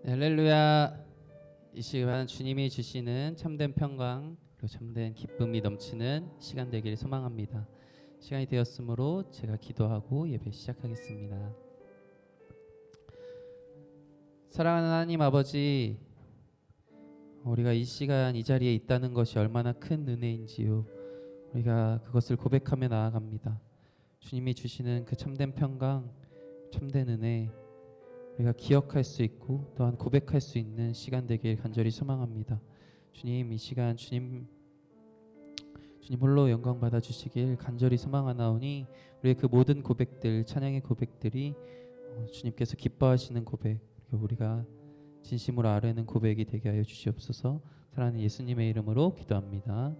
할렐루야. 이 시간 주님이 주시는 참된 평강 그리고 참된 기쁨이 넘치는 시간 되길 소망합니다. 시간이 되었으므로 제가 기도하고 예배 시작하겠습니다. 사랑하는 하나님 아버지, 우리가 이 시간 이 자리에 있다는 것이 얼마나 큰 은혜인지요. 우리가 그것을 고백하며 나아갑니다. 주님이 주시는 그 참된 평강, 참된 은혜, 우리가 기억할 수 있고 또한 고백할 수 있는 시간 되길 간절히 소망합니다. 주님, 이 시간 주님 홀로 영광 받아 주시길 간절히 소망하나오니 우리의 그 모든 고백들, 찬양의 고백들이 주님께서 기뻐하시는 고백, 그리고 우리가 진심으로 아뢰는 고백이 되게 하여 주시옵소서. 사랑하는 예수님의 이름으로 기도합니다.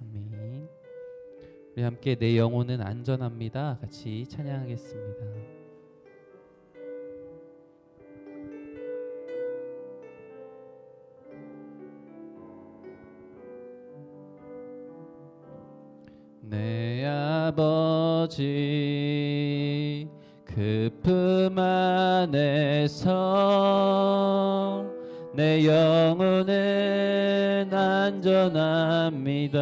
아멘. 우리 함께 내 영혼은 안전합니다. 같이 찬양하겠습니다. 내 아버지 그 품 안에서 내 영혼은 안전합니다.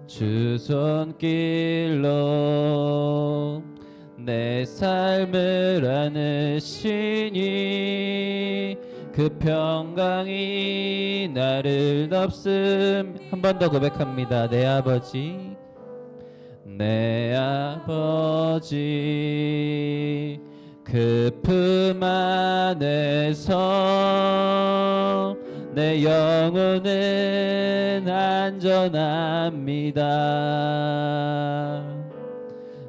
주 손길로 내 삶을 안으시니 그 평강이 나를 덮음. 한 번 더 고백합니다. 내 아버지 그 품 안에서 내 영혼은 안전합니다.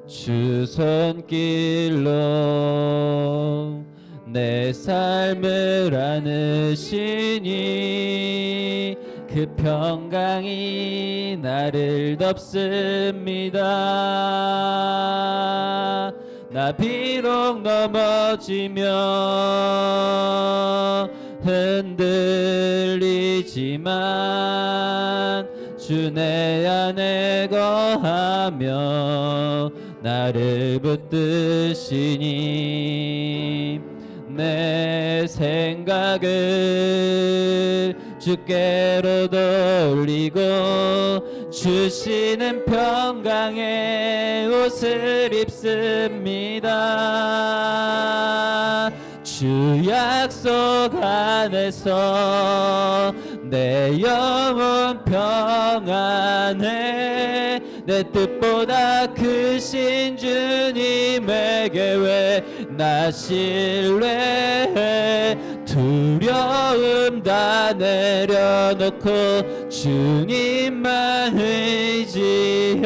주 손길로 내 삶을 안으시니 그 평강이 나를 덮습니다. 나 비록 넘어지며 흔들리지만 주 내 안에 거하며 나를 붙드시니 내 생각을 주께로 돌리고 주시는 평강의 옷을 입습니다. 주 약속 안에서 내 영혼 평안해. 내 뜻보다 크신 주님에게 왜 나 신뢰해. 두려움 다 내려놓고 주님만 의지해.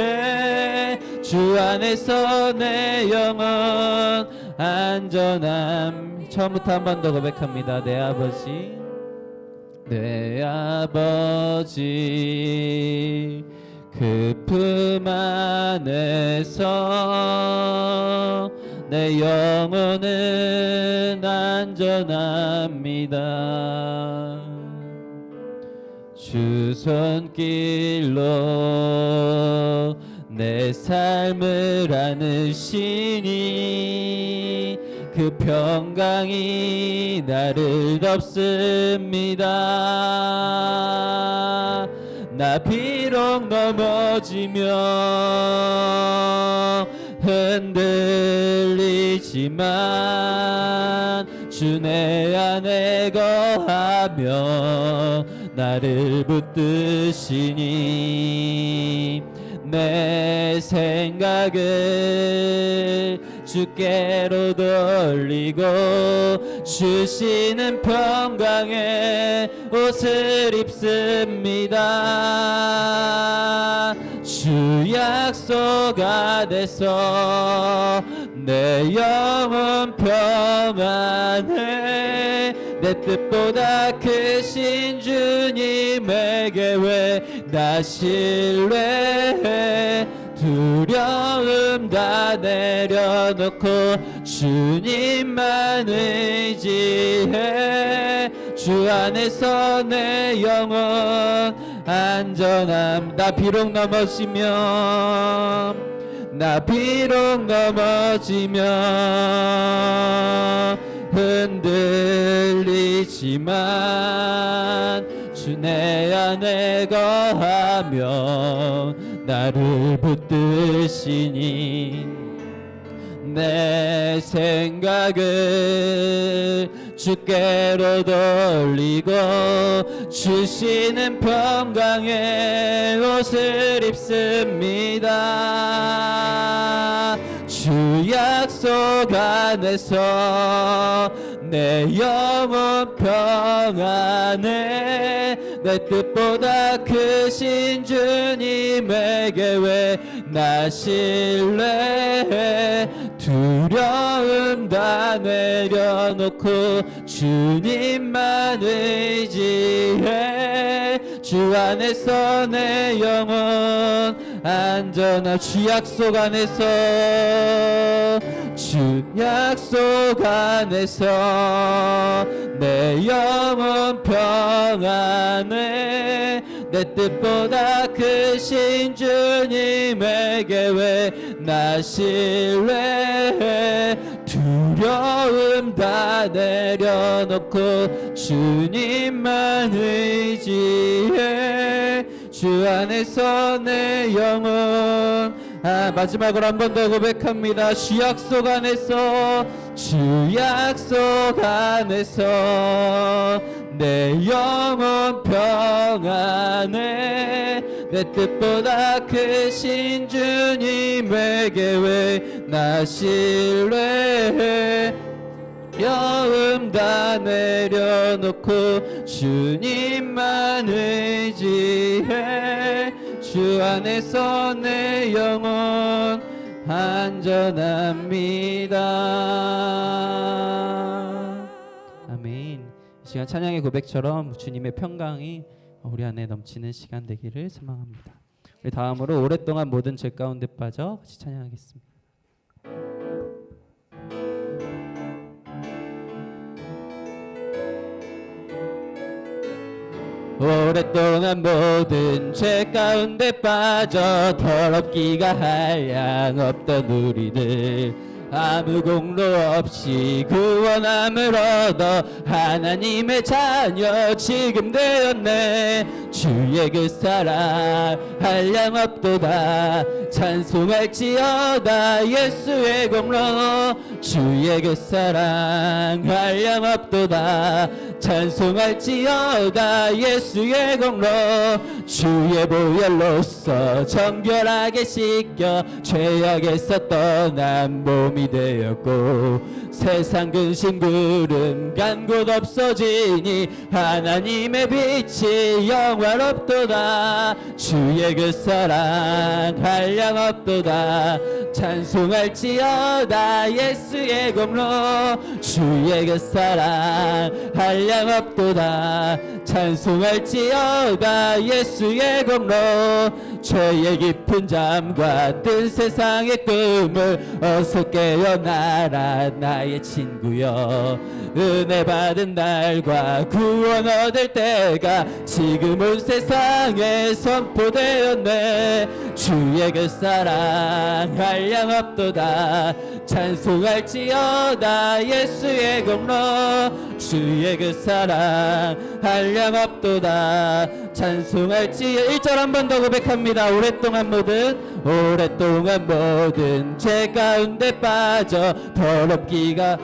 주 안에서 내 영혼 안전함. 처음부터 한 번 더 고백합니다. 내 아버지 그 품 안에서 내 영혼은 안전합니다. 주 손길로 내 삶을 안으시니 그 평강이 나를 덮습니다. 나 비록 넘어지며 흔들리지만 주 내 안에 거하며 나를 붙드시니 내 생각을 주께로 돌리고 주시는 평강의 옷을 입습니다. 주 약속 안에서 내 영혼 평안해. 내 뜻보다 크신 주님에게 왜 나 신뢰해. 두려움 다 내려놓고 주님만 의지해. 주 안에서 내 영혼 안전함. 나 비록 넘어지며 흔들리지만 주 내 안에 거하며 나를 붙드시니 내 생각을 주께로 돌리고 주시는 평강의 옷을 입습니다. 주 약속 안에서 내 영혼 평안해 내 뜻보다 크신 주님에게 왜 나 신뢰해 두려움 다 내려놓고 주님만 의지해 주 안에서 내 영혼 안전한 주 약속 안에서 주 약속 안에서 내 영혼 평안해 내 뜻보다 크신 주님에게 왜 나 신뢰해 두려움 다 내려놓고 주님만 의지해 주 안에서 내 영혼 마지막으로 한 번 더 고백합니다. 주 약속 안에서 주 약속 안에서 내 영혼 평안해 내 뜻보다 크신 주님에게 왜 나 신뢰해 두려움 다 내려놓고 주님만 의지해 주 안에서 내 영혼 안전합니다. 아멘. 이 시간 찬양의 고백처럼 주님의 평강이 우리 안에 넘치는 시간 되기를 소망합니다. 우리 다음으로 오랫동안 모든 죄 가운데 빠져 같이 찬양하겠습니다. 오랫동안 모든 죄 가운데 빠져 더럽기가 한량없던 우리들 아무 공로 없이 구원함을 얻어 하나님의 자녀 지금 되었네. 주의 그 사랑 한량없도다 찬송할지어다 예수의 공로 주의 그 사랑 한량없도다 찬송할지어다 예수의 공로 주의 보혈로서 정결하게 씻겨 죄악에서 떠난 몸이 되었고 세상 근심 구름 간 곳 없어지니 하나님의 빛이 영화롭도다 주의 그 사랑 한량없도다 찬송할지어다 예수의 공로 주의 그 사랑 한량없도다 찬송할지어다 예수의 공로 죄의 깊은 잠과 뜬 세상의 꿈을 어서 깨어나라 나의 친구여 은혜 받은 날과 구원 얻을 때가 지금 온 세상에 선포되었네. 주의 그 사랑 한량없도다 찬송할지어다 예수의 공로 주의 그 사랑 한량없도다 찬송할지 1절 한 번 더 고백합니다. 오랫동안 모든 죄 가운데 빠져 더럽기가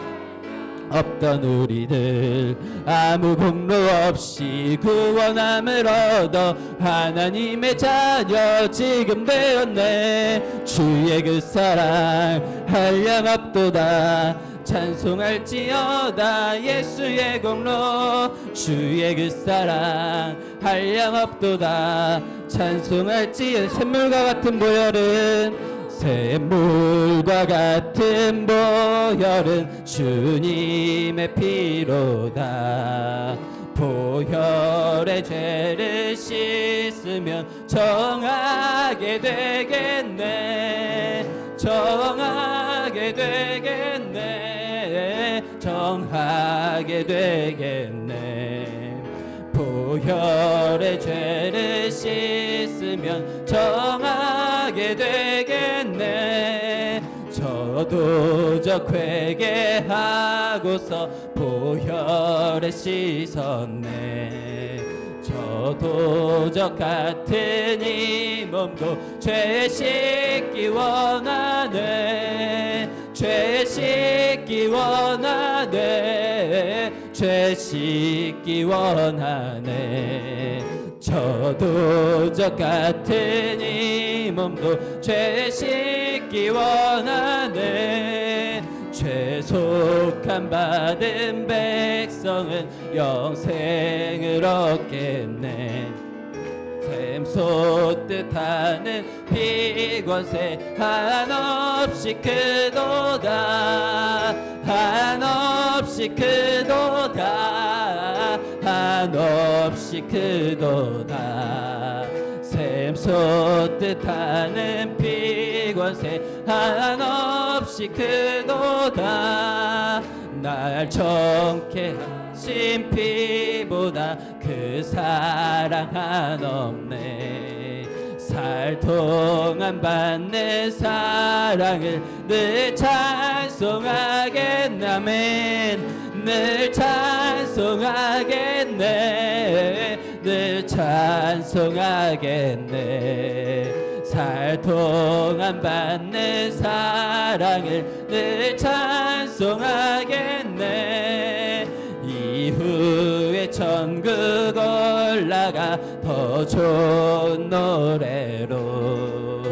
없던 우리들 아무 공로 없이 구원함을 얻어 하나님의 자녀 지금 되었네. 주의 그 사랑 한량없도다 찬송할지어다 예수의 공로 주의 그 사랑 한량없도다 찬송할지 샘물과 같은 보혈은 샘물과 같은 보혈은 주님의 피로다. 보혈의 죄를 씻으면 정하게 되겠네. 정하게 되겠네. 정하게 되겠네. 보혈의 죄를 씻으면 정하게 되겠네. 저도적 회개하고서 보혈에 씻었네. 저도적 같은 이 몸도 죄 씻기 원하네. 죄 씻기 원하네. 죄 씻기 원하네. 저도적 같은 이 몸도 죄 씻기 원하네. 죄속함 받은 백성은 영생을 얻겠네. 샘솟듯 하는 피권세 한없이 크도다. 한없이 크도다. 한없이 크도다. 샘솟듯 하는 피권세 한없이 크도다. 날 정케 하신 피보다 그 사랑 한없네. 살 동안 받는 사랑을 늘 찬송하겠네. 아멘. 늘 찬송하겠네. 늘 찬송하겠네. 살 동안 받는 사랑을 늘 찬송하겠네. 이후에 천국 올라가 더 좋은 노래로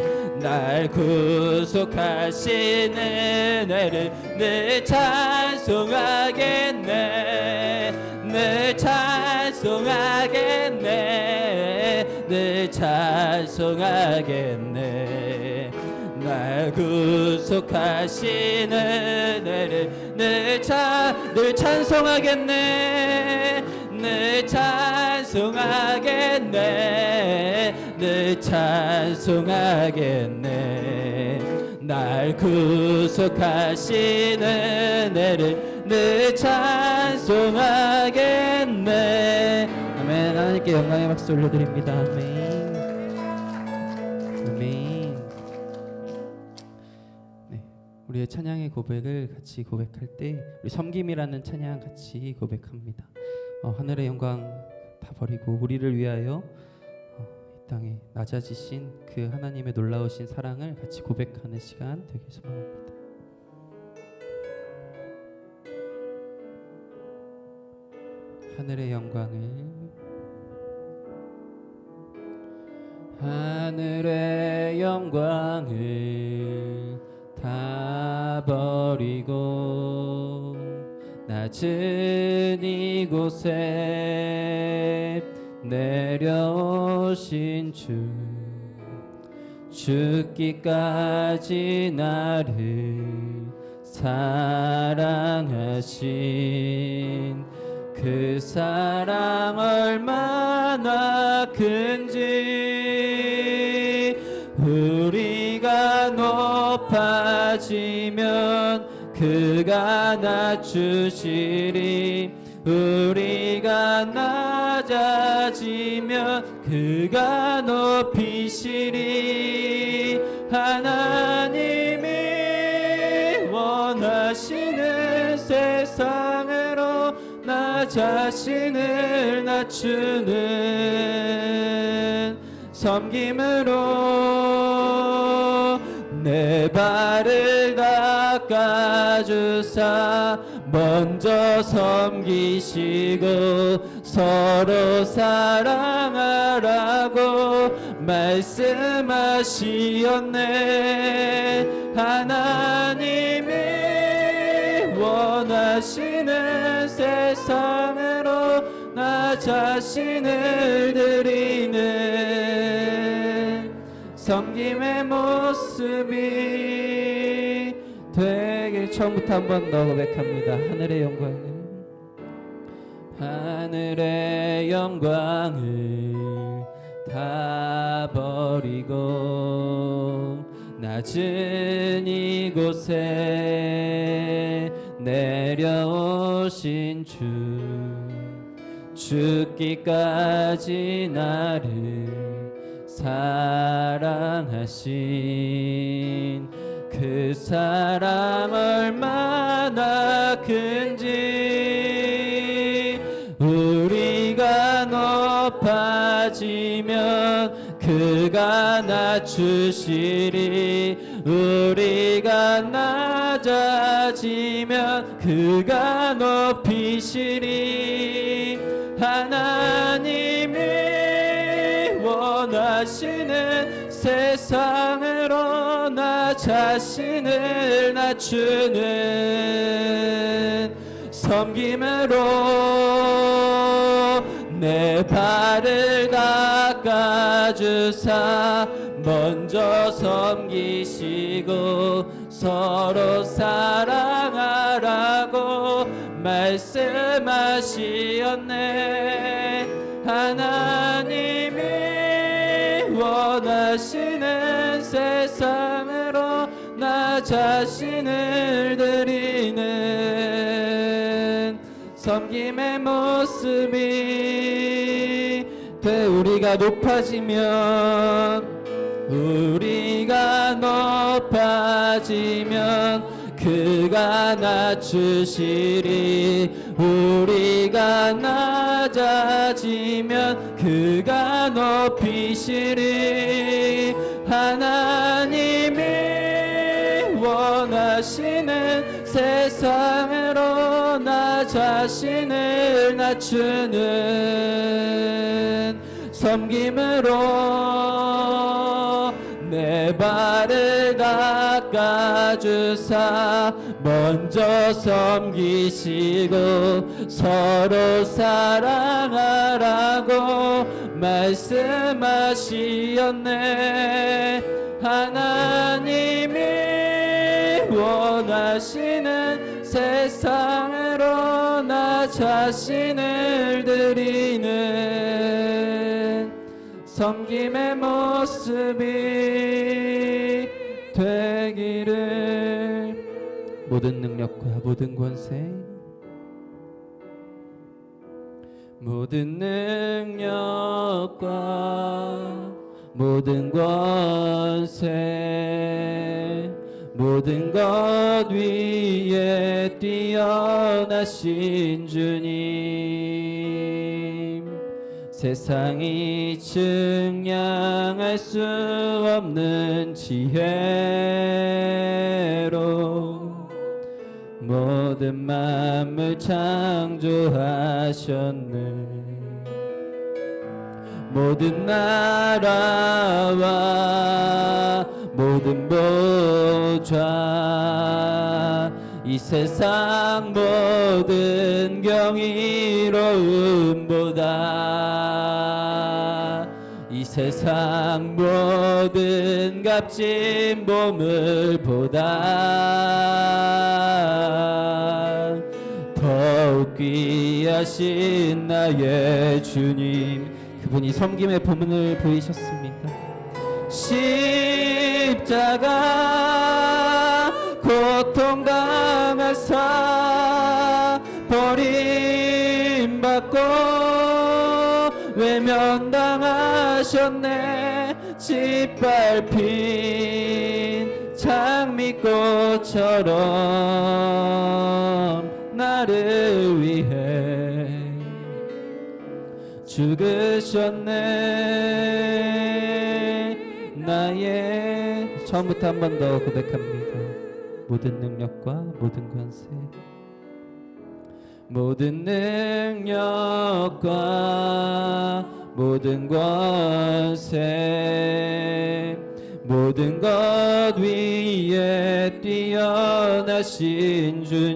날 구속하신 은혜를 늘 찬송하겠네. 늘 찬송하겠네. 늘 찬송하겠네. 날 구속하신 은혜를 늘 찬송하겠네. 늘 찬송하겠네. 늘 찬송하겠네. 날 구속하신 은혜를 늘 찬송하겠네. 아멘. 하나님께 영광의 박수 올려드립니다. 아멘. 아멘. 네, 우리의 찬양의 고백을 같이 고백할 때 우리 섬김이라는 찬양 같이 고백합니다. 하늘의 영광 다 버리고 우리를 위하여 이 땅에 낮아지신 그 하나님의 놀라우신 사랑을 같이 고백하는 시간 되길 소망합니다. 하늘의 영광을 하늘의 영광을 다 버리고 낮은 이곳에 내려오신 주 죽기까지 나를 사랑하신 그 사랑 얼마나 큰지 우리가 높아지면 그가 낮추시리 우리가 낮아지면 그가 높이시리 하나님이 원하시는 세상으로 나 자신을 낮추는 섬김으로 내 발을 닦아주사 먼저 섬기시고 서로 사랑하라고 말씀하시었네. 하나님이 원하시는 세상으로 나 자신을 드리는 섬김의 모습이 되길. 처음부터 한 번 더 고백합니다. 하늘의 영광을 하늘의 영광을 다 버리고 낮은 이곳에 내려오신 주 죽기까지 나를 사랑하신 그 사랑 얼마나 큰지 우리가 높아지면 그가 낮추시리 우리가 낮아지면 그가 높이시리 하나님이 원하시는 세상으로 나 자신을 낮추는 섬김으로 내 발을 닦아주사 먼저 섬기시고 서로 사랑하라고 말씀하시었네 하나님이 원하시는 세상으로 나 자신을 드리는 섬김의 모습이 돼 우리가 높아지면 그가 낮추시리 우리가 낮아지면 그가 높이시리 하나님이 원하시는 세상으로 나 자신을 낮추는 섬김으로 내 발을 닦아주사 먼저 섬기시고 서로 사랑하라고 말씀하시었네 하나님이 원하시는 세상으로 나 자신을 드리는 섬김의 모습이 되기를 모든 능력과 모든 권세 모든 능력과 모든 권세 모든 것 위에 뛰어나신 주님 세상이 측량할 수 없는 지혜로 모든 만물 창조하셨네 모든 나라와 모든 보좌 이 세상 모든 경이로움보다 이 세상 모든 값진 보물보다 더욱 귀하신 나의 주님 그분이 섬김의 본문을 보이셨습니다. 십자가 고통당하사 버림받고 외면당하셨네 짓밟힌 장미꽃처럼 나를 위해 죽으셨네 나의 처음부터 한 번 더 고백합니다. 모든 능력과 모든 권세 모든 능력과 모든 권세 모든 것 위에 뛰어나신 주님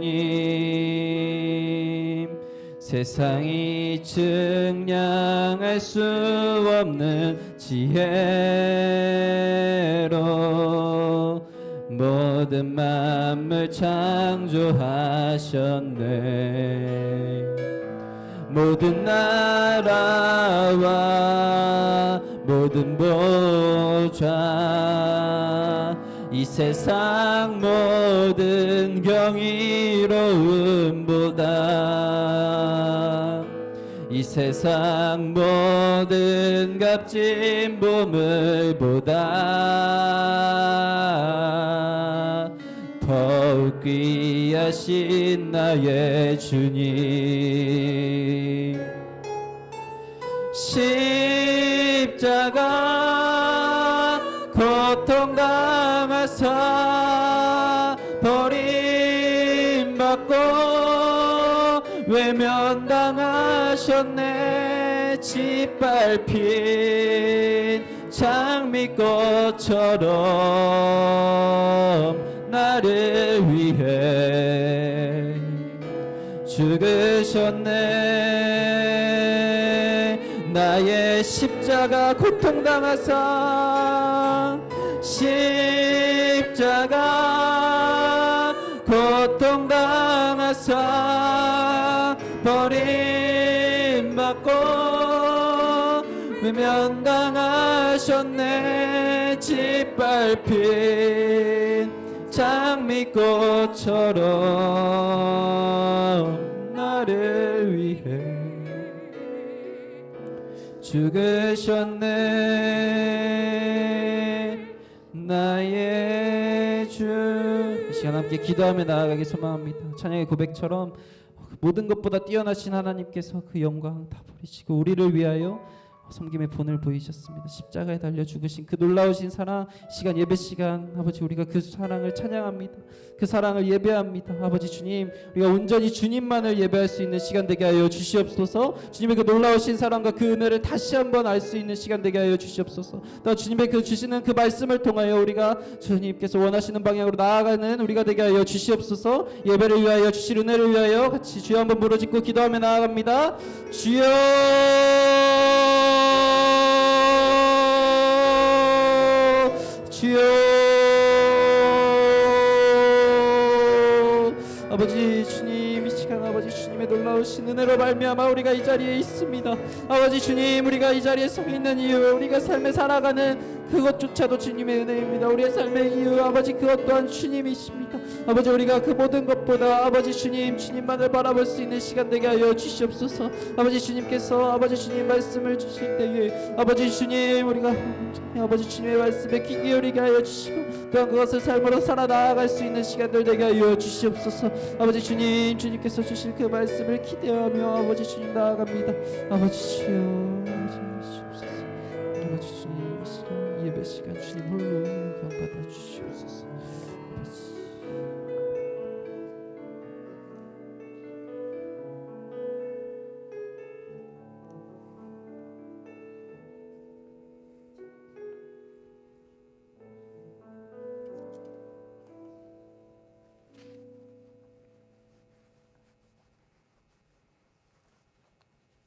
세상이 측량할 수 없는 지혜로 모든 만물 창조하셨네 모든 나라와 모든 보좌 이 세상 모든 경이로움보다 이 세상 모든 값진 보물보다 귀하신 나의 주님. 십자가 고통당하사 버림받고 외면당하셨네. 짓밟힌 장미꽃처럼 나를 위해 죽으셨네. 나의 십자가 고통당하사 십자가 고통당하사 버림받고 외면당하셨네. 짓밟힌 장미꽃처럼 나를 위해 죽으셨네. 나의 주. 이 시간 함께 기도하며 나아가기 소망합니다. 찬양의 고백처럼 모든 것보다 뛰어나신 하나님께서 그 영광 다 버리시고 우리를 위하여 섬김의 본을 보이셨습니다. 십자가에 달려 죽으신 그 놀라우신 사랑, 시간 예배 시간 아버지 우리가 그 사랑을 찬양합니다. 그 사랑을 예배합니다. 아버지 주님, 우리가 온전히 주님만을 예배할 수 있는 시간 되게 하여 주시옵소서. 주님의 그 놀라우신 사랑과 그 은혜를 다시 한번 알 수 있는 시간 되게 하여 주시옵소서. 또 주님의 그 주시는 그 말씀을 통하여 우리가 주님께서 원하시는 방향으로 나아가는 우리가 되게 하여 주시옵소서. 예배를 위하여 주실 은혜를 위하여 같이 주여 한번 부르짖고 기도하며 나아갑니다. 주여 주여. 아버지 주님, 이 시간 아버지 주님의 놀라우신 은혜로 말미암아 우리가 이 자리에 있습니다. 아버지 주님, 우리가 이 자리에 서 있는 이유, 우리가 삶에 살아가는 그것조차도 주님의 은혜입니다. 우리의 삶의 이유 아버지 그것 또한 주님이십니다. 아버지 우리가 그 모든 것보다 아버지 주님, 주님만을 바라볼 수 있는 시간 되게 하여 주시옵소서. 아버지 주님께서 아버지 주님 말씀을 주실 때에 아버지 주님 우리가 아버지 주님의 말씀에 귀 기울이게 하여 주시고 또한 그것을 삶으로 살아나아갈 수 있는 시간들 되게 하여 주시옵소서. 아버지 주님, 주님께서 주실 그 말씀을 기대하며 아버지 주님 나아갑니다. 아버지 주여 주시옵소서. 아버지 주님 예배 시간 주님 홀로 영광 받아 주시옵소서.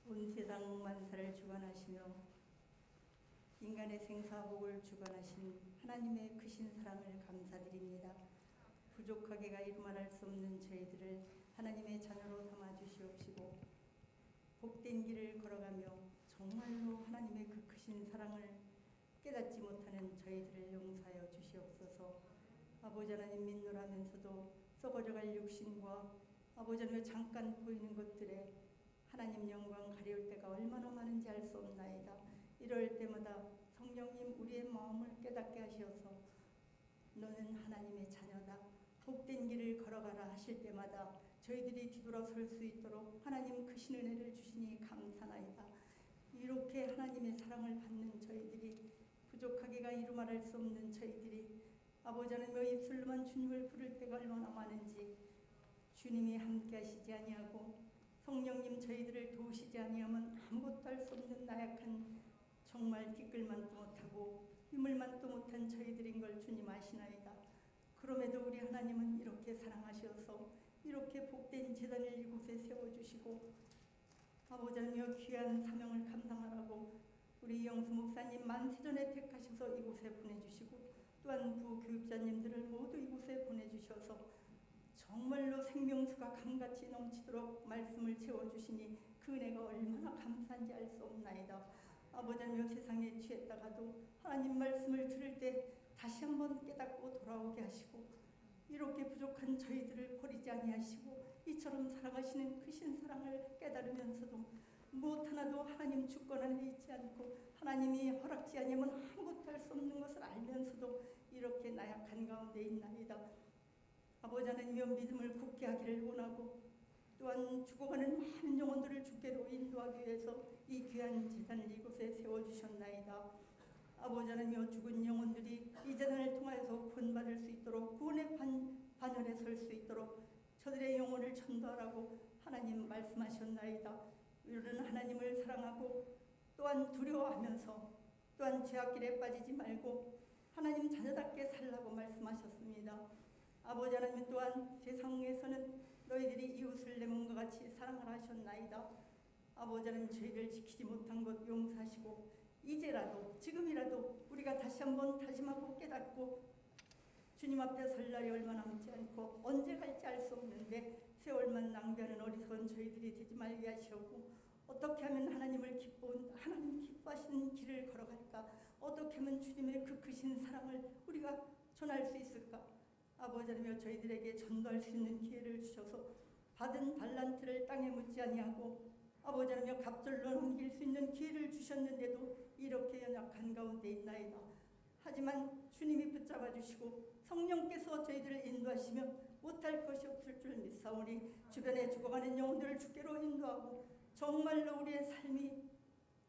온 세상 만사를 주관하시며 인간의 생사복을 주관하신 하나님의 크신 사랑을 감사드립니다. 부족하게가 이루 말할 수 없는 저희들을 하나님의 자녀로 삼아 주시옵시고 복된 길을 걸어가며 정말로 하나님의 그 크신 사랑을 깨닫지 못하는 저희들을 용서하여 주시옵소서. 아버지 하나님 믿노라면서도 썩어져갈 육신과 아버지 하나님 잠깐 보이는 것들에 하나님 영광 가리울 때가 얼마나 많은지 알 수 없나이다. 이럴 때마다 성령님 우리의 마음을 깨닫게 하시어서 너는 하나님의 자녀다. 복된 길을 걸어가라 하실 때마다 저희들이 뒤돌아설 수 있도록 하나님 크신 은혜를 주시니 감사나이다. 이렇게 하나님의 사랑을 받는 저희들이 부족하게가 이루 말할 수 없는 저희들이 아버지 하나님의 입술로만 주님을 부를 때가 얼마나 많은지 주님이 함께 하시지 아니하고 성령님 저희들을 도우시지 아니하면 아무것도 할 수 없는 나약한 정말 티끌만도 못하고 유물만도 못한 저희들인 걸 주님 아시나이다. 그럼에도 우리 하나님은 이렇게 사랑하셔서 이렇게 복된 제단을 이곳에 세워주시고 아버지 하나님 귀한 사명을 감당하라고 우리 영수 목사님 만세전에 택하셔서 이곳에 보내주시고 또한 부교육자님들을 모두 이곳에 보내주셔서 정말로 생명수가 강같이 넘치도록 말씀을 채워주시니 그 은혜가 얼마나 감사한지 알 수 없나이다. 아버지 하나님 세상에 취했다가도 하나님 말씀을 들을 때 다시 한번 깨닫고 돌아오게 하시고 이렇게 부족한 저희들을 버리지 아니하시고 이처럼 살아가시는 크신 사랑을 깨달으면서도 무엇 하나도 하나님 주권 안에 있지 않고 하나님이 허락지 아니하면 아무것도 할 수 없는 것을 알면서도 이렇게 나약한 가운데 있나이다. 아버지 하나님이여 믿음을 굳게 하기를 원하고 또한 죽어가는 많은 영혼들을 주께로 인도하기 위해서 이 귀한 제단을 이곳에 세워주셨나이다. 아버지 하나님이여 죽은 영혼들이 이 제단을 통하여서 구원받을 수 있도록 구원의 반열에 설 수 있도록 저들의 영혼을 전도하라고 하나님 말씀하셨나이다. 우리는 하나님을 사랑하고 또한 두려워하면서 또한 죄악길에 빠지지 말고 하나님 자녀답게 살라고 말씀하셨습니다. 아버지 하나님 또한 세상에서는 너희들이 이웃을 내 몸과 같이 사랑하라 하셨나이다. 아버지 하나님 저희를 지키지 못한 것 용서하시고 이제라도 지금이라도 우리가 다시 한번 다짐하고 깨닫고 주님 앞에 설 날이 얼마 남지 않고 언제 갈지 알 수 없는데 세월만 낭비하는 어리석은 저희들이 되지 말게 하시고 어떻게 하면 하나님 기뻐하시는 길을 걸어갈까? 어떻게 하면 주님의 그 크신 사랑을 우리가 전할 수 있을까? 아버지 하나님 저희들에게 전도할 수 있는 기회를 주셔서 받은 달란트를 땅에 묻지 아니하고 아버지 하나님 갑절로 넘길 수 있는 기회를 주셨는데도 이렇게 연약한 가운데 있나이다. 하지만 주님이 붙잡아 주시고 성령께서 저희들을 인도하시며 못할 것이 없을 줄 믿사오니 주변에 죽어가는 영혼들을 주께로 인도하고 정말로 우리의 삶이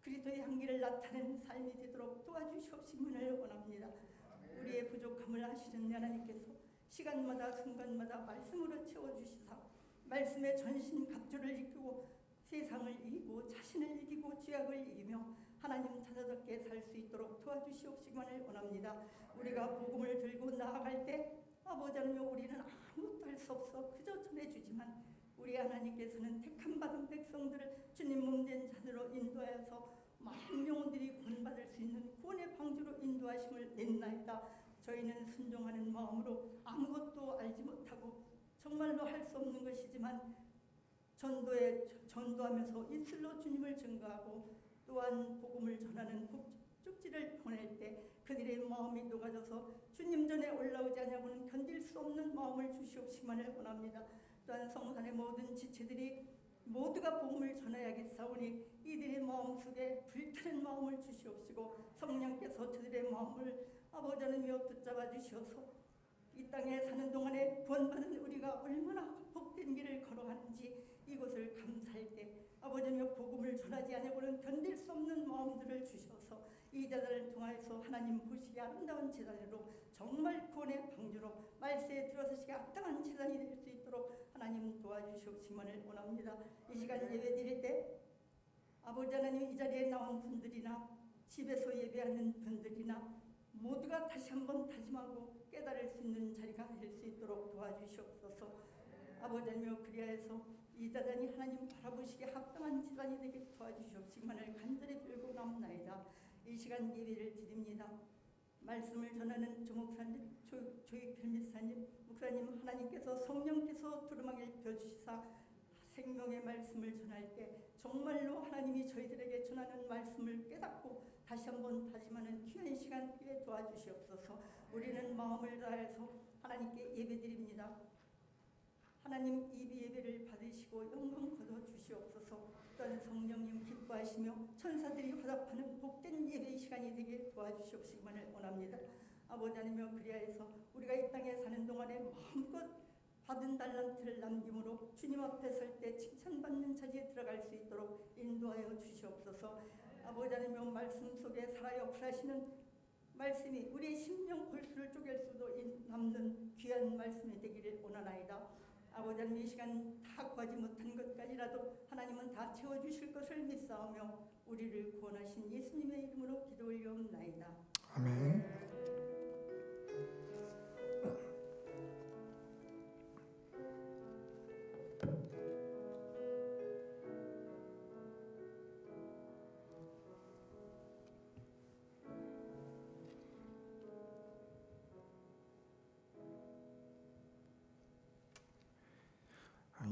그리스도의 향기를 나타내는 삶이 되도록 도와주시옵시기를 원합니다. 우리의 부족함을 아시는 하나님께서 시간마다 순간마다 말씀으로 채워주시사 말씀의 전신 갑주를 이기고 세상을 이기고 자신을 이기고 죄악을 이기며 하나님 자녀답게 살 수 있도록 도와주시옵시기를 원합니다. 우리가 복음을 들고 나아갈 때 아버지 하나님 우리는 아무것도 할 수 없어 그저 전해주지만 우리 하나님께서는 택함 받은 백성들을 주님 몸된 자녀로 인도하여서 많은 영혼들이 구원받을 수 있는 구원의 방주로 인도하심을 냈나이다. 저희는 순종하는 마음으로 아무것도 알지 못하고 정말로 할 수 없는 것이지만 전도하면서 이슬로 주님을 증거하고 또한 복음을 전하는 쪽지를 보낼 때 그들의 마음이 녹아져서 주님 전에 올라오지 않냐고는 견딜 수 없는 마음을 주시옵시기를 원합니다. 또한 성산의 모든 지체들이 모두가 복음을 전해야겠사오니 이들의 마음속에 불타는 마음을 주시옵시고 성령께서 저들의 마음을 아버지 하나님이여 붙잡아 주셔서 이 땅에 사는 동안에 구원받은 우리가 얼마나 복된 길을 걸어가는지 이것을 감사할 때 아버지 하나님이여 복음을 전하지 않냐고는 견딜 수 없는 마음들을 주셔서 이 제단을 통하여서 하나님 보시기 아름다운 제단으로 정말 구원의 방주로 말세에 들어서시기 합당한 제단이 될 수 있도록 하나님 도와주시옵시기를 원합니다. 이 시간 예배 드릴 때 아버지 하나님 이 자리에 나온 분들이나 집에서 예배하는 분들이나 모두가 다시 한번 다짐하고 깨달을 수 있는 자리가 될 수 있도록 도와주시옵소서. 아버지 하나님 그리하여서 이 제단이 하나님 바라보시기에 합당한 제단이 되게 도와주시옵시기를 간절히 빌고 남나이다. 이 시간 예배를 드립니다. 말씀을 전하는 조 목사님, 조익필 미사님, 목사님 하나님께서 성령께서 두루마기를 펴주시사 생명의 말씀을 전할 때 정말로 하나님이 저희들에게 전하는 말씀을 깨닫고 다시 한번 다짐하는 귀한 시간 되게 도와주시옵소서. 우리는 마음을 다해서 하나님께 예배드립니다. 하나님 이 예배를 받으시고 영광 거둬 주시옵소서. 또한 성령님 기뻐하시며 천사들이 화답하는 복된 예배 시간이 되게 도와주시옵시기만을 원합니다. 아버지 하나님여 그리하여서 우리가 이 땅에 사는 동안에 마음껏 받은 달란트를 남김으로 주님 앞에 설 때 칭찬받는 자리에 들어갈 수 있도록 인도하여 주시옵소서. 아버지 하나님여 말씀 속에 살아 역사하시는 말씀이 우리의 심령 골수를 쪼갤 수도 남는 귀한 말씀이 되기를 원하나이다. 아버지 하나님 이 시간 다 구하지 못한 것까지라도 하나님은 다 채워주실 것을 믿사오며 우리를 구원하신 예수님의 이름으로 기도 올려옵나이다. 아멘.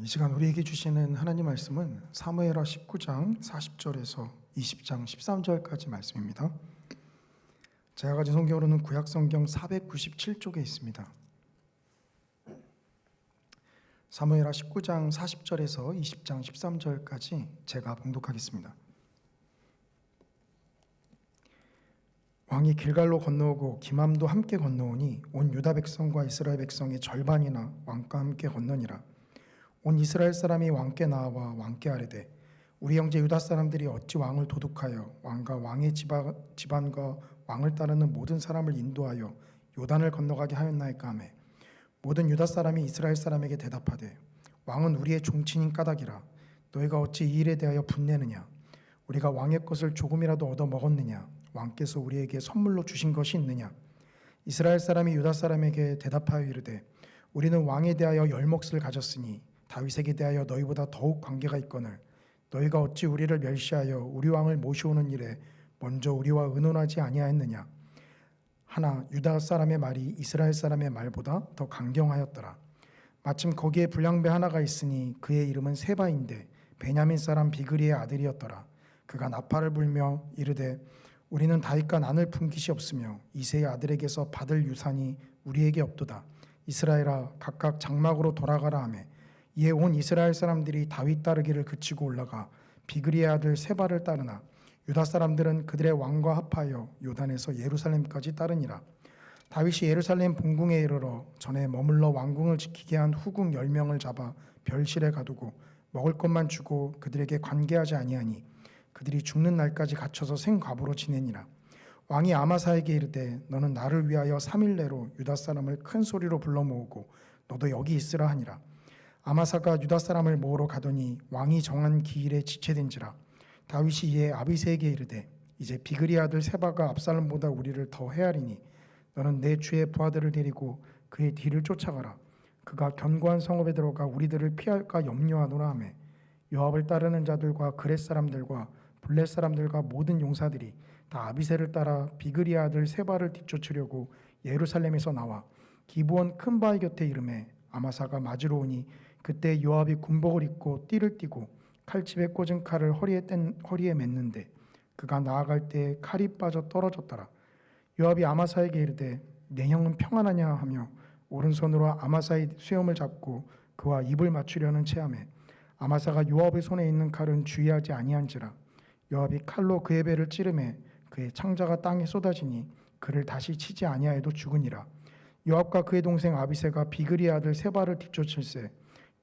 이 시간 우리에게 주시는 하나님 말씀은 사무엘하 19장 40절에서 20장 13절까지 말씀입니다. 제가 가진 성경으로는 구약성경 497쪽에 있습니다. 사무엘하 19장 40절에서 20장 13절까지 제가 봉독하겠습니다. 왕이 길갈로 건너오고 기맘도 함께 건너오니 온 유다 백성과 이스라엘 백성의 절반이나 왕과 함께 건너니라. 온 이스라엘 사람이 왕께 나와 왕께 아뢰되 우리 형제 유다 사람들이 어찌 왕을 도둑하여 왕과 왕의 집안과 왕을 따르는 모든 사람을 인도하여 요단을 건너가게 하였나이까 하매 모든 유다 사람이 이스라엘 사람에게 대답하되 왕은 우리의 종친인 까닭이라. 너희가 어찌 이 일에 대하여 분내느냐? 우리가 왕의 것을 조금이라도 얻어 먹었느냐? 왕께서 우리에게 선물로 주신 것이 있느냐? 이스라엘 사람이 유다 사람에게 대답하여 이르되 우리는 왕에 대하여 열 몫을 가졌으니 다윗에게 대하여 너희보다 더욱 관계가 있거늘 너희가 어찌 우리를 멸시하여 우리 왕을 모시오는 일에 먼저 우리와 의논하지 아니하였느냐? 하나 유다 사람의 말이 이스라엘 사람의 말보다 더 강경하였더라. 마침 거기에 불량배 하나가 있으니 그의 이름은 세바인데 베냐민 사람 비그리의 아들이었더라. 그가 나팔을 불며 이르되 우리는 다윗과 나눌 품깃이 없으며 이새의 아들에게서 받을 유산이 우리에게 없도다. 이스라엘아 각각 장막으로 돌아가라 하매 이에 온 이스라엘 사람들이 다윗 따르기를 그치고 올라가 비그리의 아들 세바를 따르나 유다 사람들은 그들의 왕과 합하여 요단에서 예루살렘까지 따르니라. 다윗이 예루살렘 본궁에 이르러 전에 머물러 왕궁을 지키게 한 후궁 10명을 잡아 별실에 가두고 먹을 것만 주고 그들에게 관계하지 아니하니 그들이 죽는 날까지 갇혀서 생과부로 지내니라. 왕이 아마사에게 이르되 너는 나를 위하여 3일 내로 유다 사람을 큰 소리로 불러 모으고 너도 여기 있으라 하니라. 아마사가 유다 사람을 모으러 가더니 왕이 정한 기일에 지체된지라. 다윗이 이에 아비새에게 이르되 이제 비그리 아들 세바가 압살롬보다 우리를 더 헤아리니 너는 내 주의 부하들을 데리고 그의 뒤를 쫓아가라. 그가 견고한 성읍에 들어가 우리들을 피할까 염려하노라 하매 요압을 따르는 자들과 그렛 사람들과 블렛 사람들과 모든 용사들이 다 아비새를 따라 비그리 아들 세바를 뒤쫓으려고 예루살렘에서 나와 기브온 큰 바위 곁에 이르매 아마사가 맞으러 오니 그때 요압이 군복을 입고 띠를 띠고 칼집에 꽂은 칼을 허리에 맸는데 그가 나아갈 때 칼이 빠져 떨어졌더라. 요압이 아마사에게 이르되 내 형은 평안하냐 하며 오른손으로 아마사의 수염을 잡고 그와 입을 맞추려는 체함에 아마사가 요압의 손에 있는 칼은 주의하지 아니한지라. 요압이 칼로 그의 배를 찌르매 그의 창자가 땅에 쏟아지니 그를 다시 치지 아니하여도 죽으니라. 요압과 그의 동생 아비새가 비그리 아들 세바를 뒤쫓을세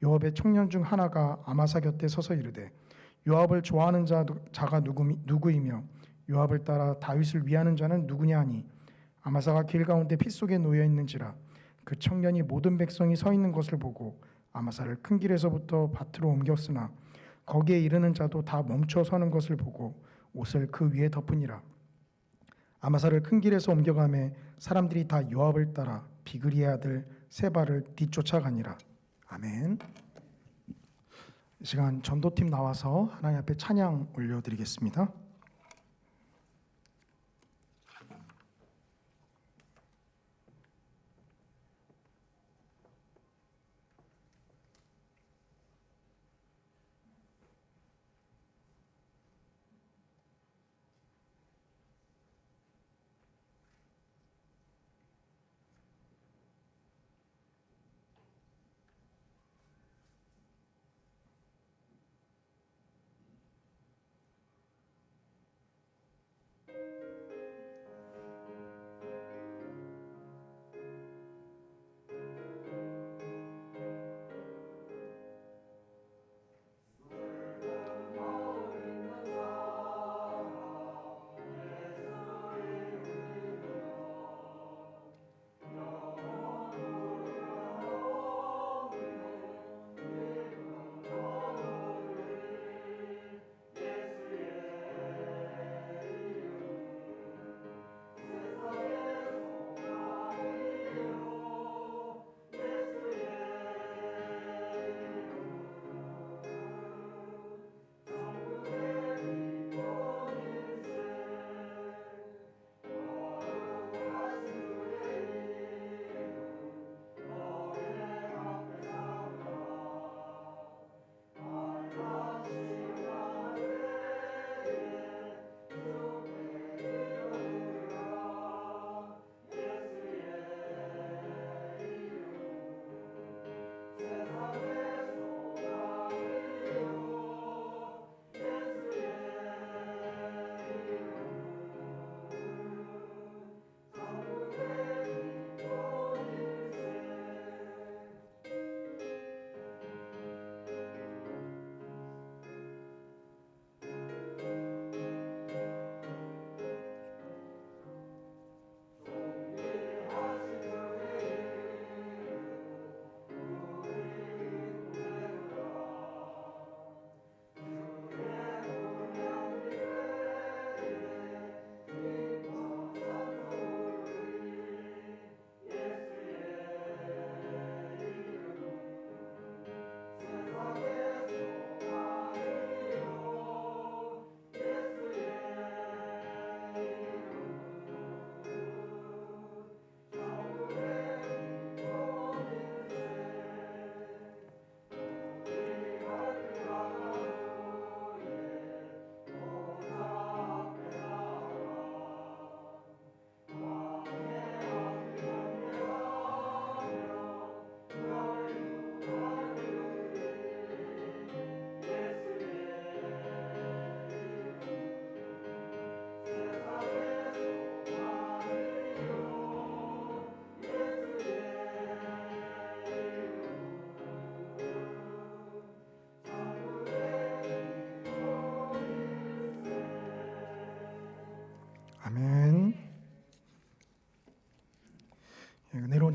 요압의 청년 중 하나가 아마사 곁에 서서 이르되 요압을 좋아하는 자가 누구이며 요압을 따라 다윗을 위하는 자는 누구냐 하니 아마사가 길 가운데 피 속에 놓여 있는지라. 그 청년이 모든 백성이 서 있는 것을 보고 아마사를 큰 길에서부터 밭으로 옮겼으나 거기에 이르는 자도 다 멈춰 서는 것을 보고 옷을 그 위에 덮으니라. 아마사를 큰 길에서 옮겨가매 사람들이 다 요압을 따라 비그리의 아들 세바를 뒤쫓아가니라. 아멘. 이 시간 전도팀 나와서 하나님 앞에 찬양 올려드리겠습니다.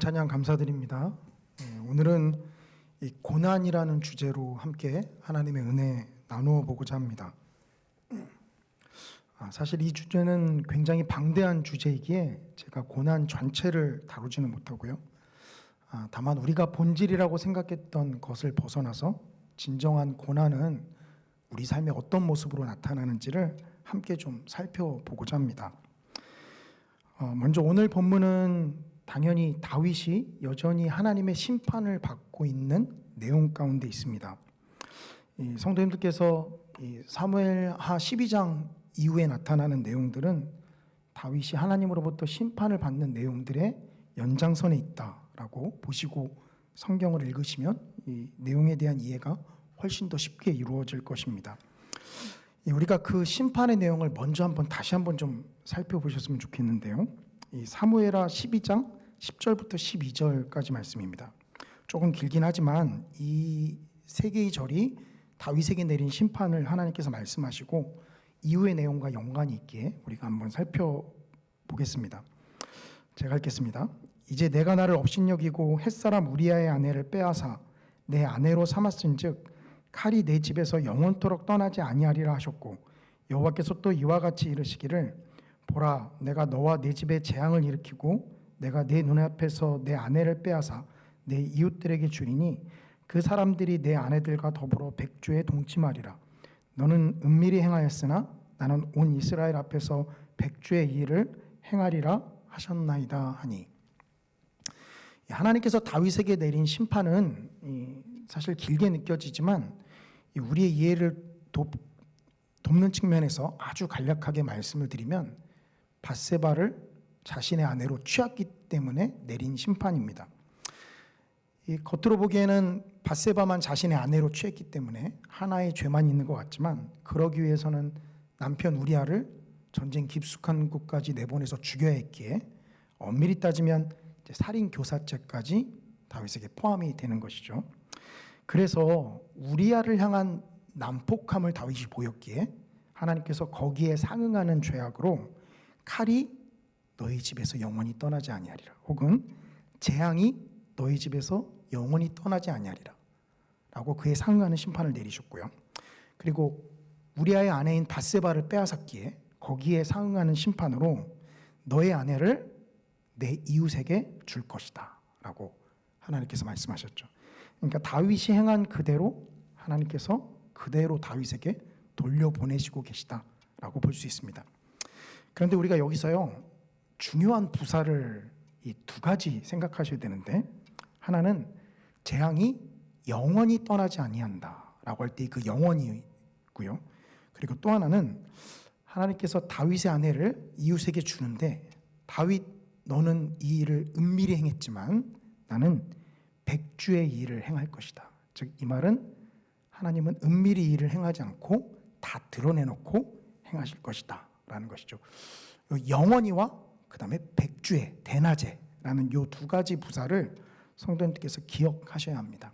찬양 감사드립니다. 오늘은 이 고난이라는 주제로 함께 하나님의 은혜 나누어 보고자 합니다. 사실 이 주제는 굉장히 방대한 주제이기에 제가 고난 전체를 다루지는 못하고요. 다만 우리가 본질이라고 생각했던 것을 벗어나서 진정한 고난은 우리 삶에 어떤 모습으로 나타나는지를 함께 좀 살펴보고자 합니다. 먼저 오늘 본문은 당연히 다윗이 여전히 하나님의 심판을 받고 있는 내용 가운데 있습니다. 성도님들께서 사무엘하 12장 이후에 나타나는 내용들은 다윗이 하나님으로부터 심판을 받는 내용들의 연장선에 있다라고 보시고 성경을 읽으시면 이 내용에 대한 이해가 훨씬 더 쉽게 이루어질 것입니다. 우리가 그 심판의 내용을 먼저 다시 한번 좀 살펴보셨으면 좋겠는데요. 이 사무엘하 12장 10절부터 12절까지 말씀입니다. 조금 길긴 하지만 이 세 개의 절이 다윗에게 내린 심판을 하나님께서 말씀하시고 이후의 내용과 연관이 있기에 우리가 한번 살펴보겠습니다. 제가 읽겠습니다. 이제 내가 나를 업신여기고 햇사람 우리아의 아내를 빼앗아 내 아내로 삼았은즉 칼이 내 집에서 영원토록 떠나지 아니하리라 하셨고 여호와께서 또 이와 같이 이르시기를 보라 내가 너와 내 집에 재앙을 일으키고 내가 내 눈앞에서 내 아내를 빼앗아 내 이웃들에게 주리니 그 사람들이 내 아내들과 더불어 백주에 동침하리라. 너는 은밀히 행하였으나 나는 온 이스라엘 앞에서 백주의 일을 행하리라 하셨나이다 하니. 하나님께서 다윗에게 내린 심판은 사실 길게 느껴지지만 우리의 이해를 돕는 측면에서 아주 간략하게 말씀을 드리면 밧세바를 자신의 아내로 취했기 때문에 내린 심판입니다. 겉으로 보기에는 밧세바만 자신의 아내로 취했기 때문에 하나의 죄만 있는 것 같지만 그러기 위해서는 남편 우리아를 전쟁 깊숙한 곳까지 내보내서 죽여야 했기에 엄밀히 따지면 살인 교사죄까지 다윗에게 포함이 되는 것이죠. 그래서 우리아를 향한 난폭함을 다윗이 보였기에 하나님께서 거기에 상응하는 죄악으로 칼이 너희 집에서 영원히 떠나지 아니하리라 혹은 재앙이 너희 집에서 영원히 떠나지 아니하리라 라고 그에 상응하는 심판을 내리셨고요. 그리고 우리아의 아내인 밧세바를 빼앗았기에 거기에 상응하는 심판으로 너의 아내를 내 이웃에게 줄 것이다 라고 하나님께서 말씀하셨죠. 그러니까 다윗이 행한 그대로 하나님께서 그대로 다윗에게 돌려보내시고 계시다라고 볼 수 있습니다. 그런데 우리가 여기서요 중요한 부사를 이 두 가지 생각하셔야 되는데 하나는 재앙이 영원히 떠나지 아니한다라고 할 때 그 영원이고요. 그리고 또 하나는 하나님께서 다윗의 아내를 이웃에게 주는데 다윗 너는 이 일을 은밀히 행했지만 나는 백주의 일을 행할 것이다. 즉 이 말은 하나님은 은밀히 일을 행하지 않고 다 드러내놓고 행하실 것이다 라는 것이죠. 영원히와 그 다음에 백주의 대낮에라는 이 두 가지 부사를 성도님들께서 기억하셔야 합니다.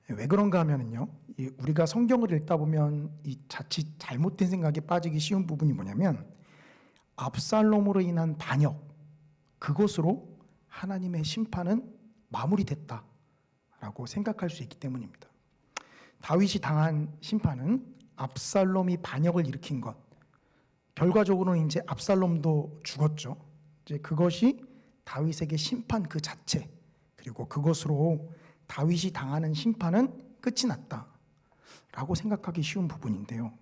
왜 그런가 하면요 우리가 성경을 읽다 보면 이 자칫 잘못된 생각에 빠지기 쉬운 부분이 뭐냐면 압살롬으로 인한 반역 그것으로 하나님의 심판은 마무리됐다라고 생각할 수 있기 때문입니다. 다윗이 당한 심판은 압살롬이 반역을 일으킨 것 결과적으로는 이제 압살롬도 죽었죠. 이제 그것이 다윗에게 심판 그 자체 그리고 그것으로 다윗이 당하는 심판은 끝이 났다라고 생각하기 쉬운 부분인데요.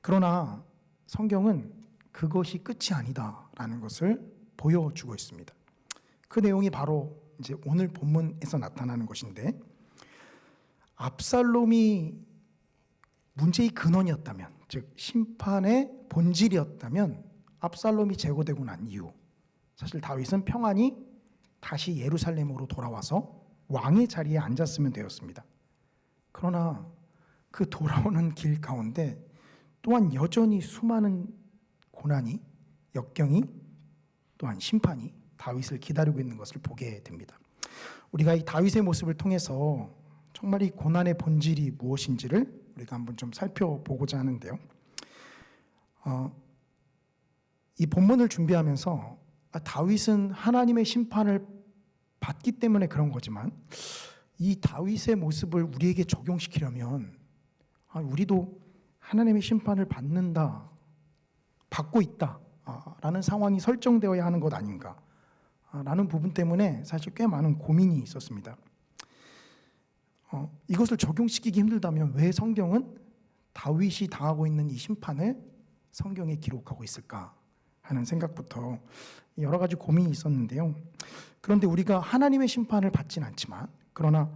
그러나 성경은 그것이 끝이 아니다라는 것을 보여주고 있습니다. 그 내용이 바로 이제 오늘 본문에서 나타나는 것인데 압살롬이 문제의 근원이었다면 즉 심판의 본질이었다면 압살롬이 제거되고 난 이후 사실 다윗은 평안히 다시 예루살렘으로 돌아와서 왕의 자리에 앉았으면 되었습니다. 그러나 그 돌아오는 길 가운데 또한 여전히 수많은 고난이 역경이 또한 심판이 다윗을 기다리고 있는 것을 보게 됩니다. 우리가 이 다윗의 모습을 통해서 정말 이 고난의 본질이 무엇인지를 우리가 한번 좀 살펴보고자 하는데요. 이 본문을 준비하면서 다윗은 하나님의 심판을 봤기 때문에 그런 거지만 이 다윗의 모습을 우리에게 적용시키려면 우리도 하나님의 심판을 받고 있다 라는 상황이 설정되어야 하는 것 아닌가 라는 부분 때문에 사실 꽤 많은 고민이 있었습니다. 이것을 적용시키기 힘들다면 왜 성경은 다윗이 당하고 있는 이 심판을 성경에 기록하고 있을까 하는 생각부터 여러 가지 고민이 있었는데요. 그런데 우리가 하나님의 심판을 받진 않지만 그러나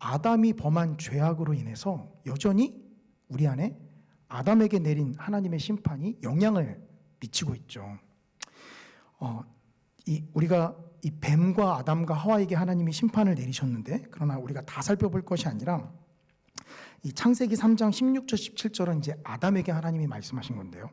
아담이 범한 죄악으로 인해서 여전히 우리 안에 아담에게 내린 하나님의 심판이 영향을 미치고 있죠. 우리가 이 뱀과 아담과 하와에게 하나님이 심판을 내리셨는데 그러나 우리가 다 살펴볼 것이 아니라 이 창세기 3장 16절 17절은 이제 아담에게 하나님이 말씀하신 건데요.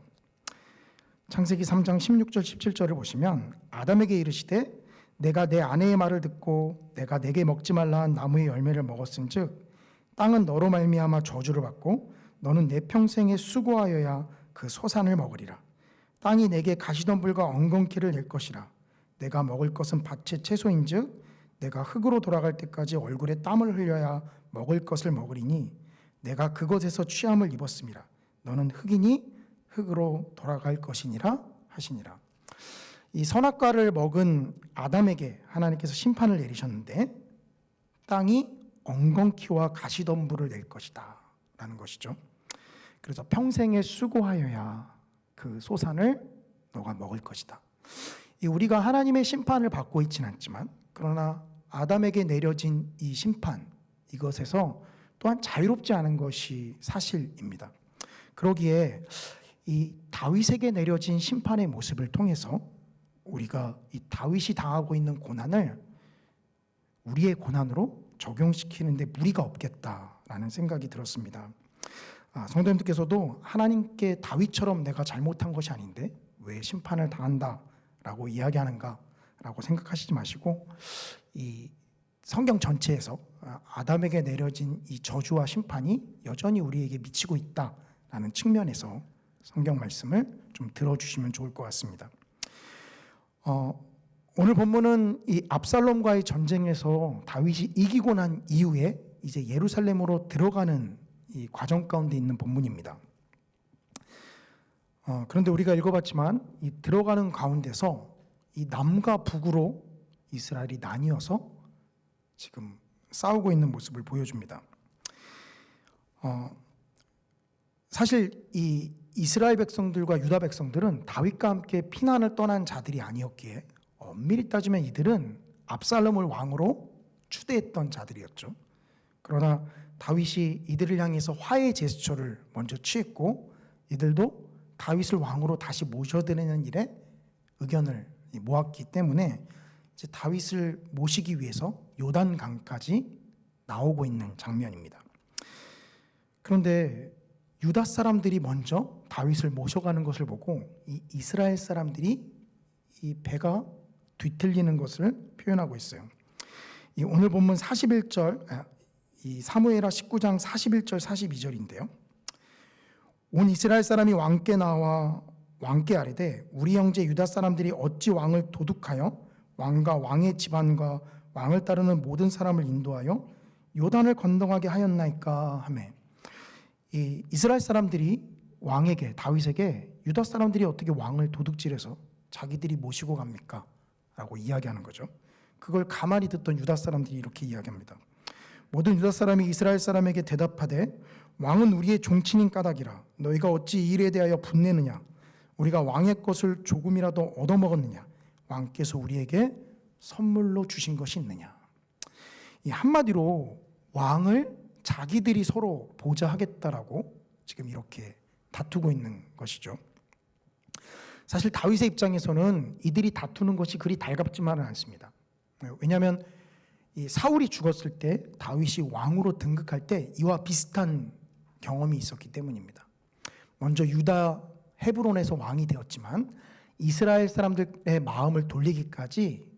창세기 3장 16절 17절을 보시면 아담에게 이르시되 내가 내 아내의 말을 듣고 내가 내게 먹지 말라 한 나무의 열매를 먹었은즉 땅은 너로 말미암아 저주를 받고 너는 내 평생에 수고하여야 그 소산을 먹으리라. 땅이 내게 가시덤불과 엉겅퀴를 낼 것이라. 내가 먹을 것은 밭의 채소인즉 내가 흙으로 돌아갈 때까지 얼굴에 땀을 흘려야 먹을 것을 먹으리니 내가 그것에서 취함을 입었음이라. 너는 흙이니 흙으로 돌아갈 것이니라 하시니라. 이 선악과를 먹은 아담에게 하나님께서 심판을 내리셨는데 땅이 엉겅퀴와 가시덤불을 낼 것이다 라는 것이죠. 그래서 평생에 수고하여야 그 소산을 너가 먹을 것이다. 우리가 하나님의 심판을 받고 있지는 않지만 그러나 아담에게 내려진 이 심판 이것에서 또한 자유롭지 않은 것이 사실입니다. 그러기에 이 다윗에게 내려진 심판의 모습을 통해서 우리가 이 다윗이 당하고 있는 고난을 우리의 고난으로 적용시키는데 무리가 없겠다라는 생각이 들었습니다. 성도님들께서도 하나님께 다윗처럼 내가 잘못한 것이 아닌데 왜 심판을 당한다라고 이야기하는가라고 생각하시지 마시고 이 성경 전체에서 아담에게 내려진 이 저주와 심판이 여전히 우리에게 미치고 있다라는 측면에서 성경 말씀을 좀 들어주시면 좋을 것 같습니다. 오늘 본문은 이 압살롬과의 전쟁에서 다윗이 이기고 난 이후에 이제 예루살렘으로 들어가는 이 과정 가운데 있는 본문입니다. 그런데 우리가 읽어봤지만 이 들어가는 가운데서 이 남과 북으로 이스라엘이 나뉘어서 지금 싸우고 있는 모습을 보여줍니다. 사실 이 이스라엘 백성들과 유다 백성들은 다윗과 함께 피난을 떠난 자들이 아니었기에 엄밀히 따지면 이들은 압살롬을 왕으로 추대했던 자들이었죠. 그러나 다윗이 이들을 향해서 화해 제스처를 먼저 취했고 이들도 다윗을 왕으로 다시 모셔드리는 일에 의견을 모았기 때문에 이제 다윗을 모시기 위해서 요단강까지 나오고 있는 장면입니다. 그런데 유다 사람들이 먼저 다윗을 모셔가는 것을 보고 이 이스라엘 사람들이 이 배가 뒤틀리는 것을 표현하고 있어요. 이 오늘 본문 41절, 이 사무엘하 19장 41절 42절인데요. 온 이스라엘 사람이 왕께 나와 왕께 아뢰되 우리 형제 유다 사람들이 어찌 왕을 도둑하여 왕과 왕의 집안과 왕을 따르는 모든 사람을 인도하여 요단을 건너가게 하였나이까 하매 이 이스라엘 사람들이 왕에게 다윗에게 유다 사람들이 어떻게 왕을 도둑질해서 자기들이 모시고 갑니까? 라고 이야기하는 거죠. 그걸 가만히 듣던 유다 사람들이 이렇게 이야기합니다. 모든 유다 사람이 이스라엘 사람에게 대답하되 왕은 우리의 종친인 까닭이라 너희가 어찌 이 일에 대하여 분내느냐 우리가 왕의 것을 조금이라도 얻어먹었느냐 왕께서 우리에게 선물로 주신 것이 있느냐. 이 한마디로 왕을 자기들이 서로 보좌하겠다라고 지금 이렇게 다투고 있는 것이죠. 사실 다윗의 입장에서는 이들이 다투는 것이 그리 달갑지만은 않습니다. 왜냐하면 이 사울이 죽었을 때 다윗이 왕으로 등극할 때 이와 비슷한 경험이 있었기 때문입니다. 먼저 유다 헤브론에서 왕이 되었지만 이스라엘 사람들의 마음을 돌리기까지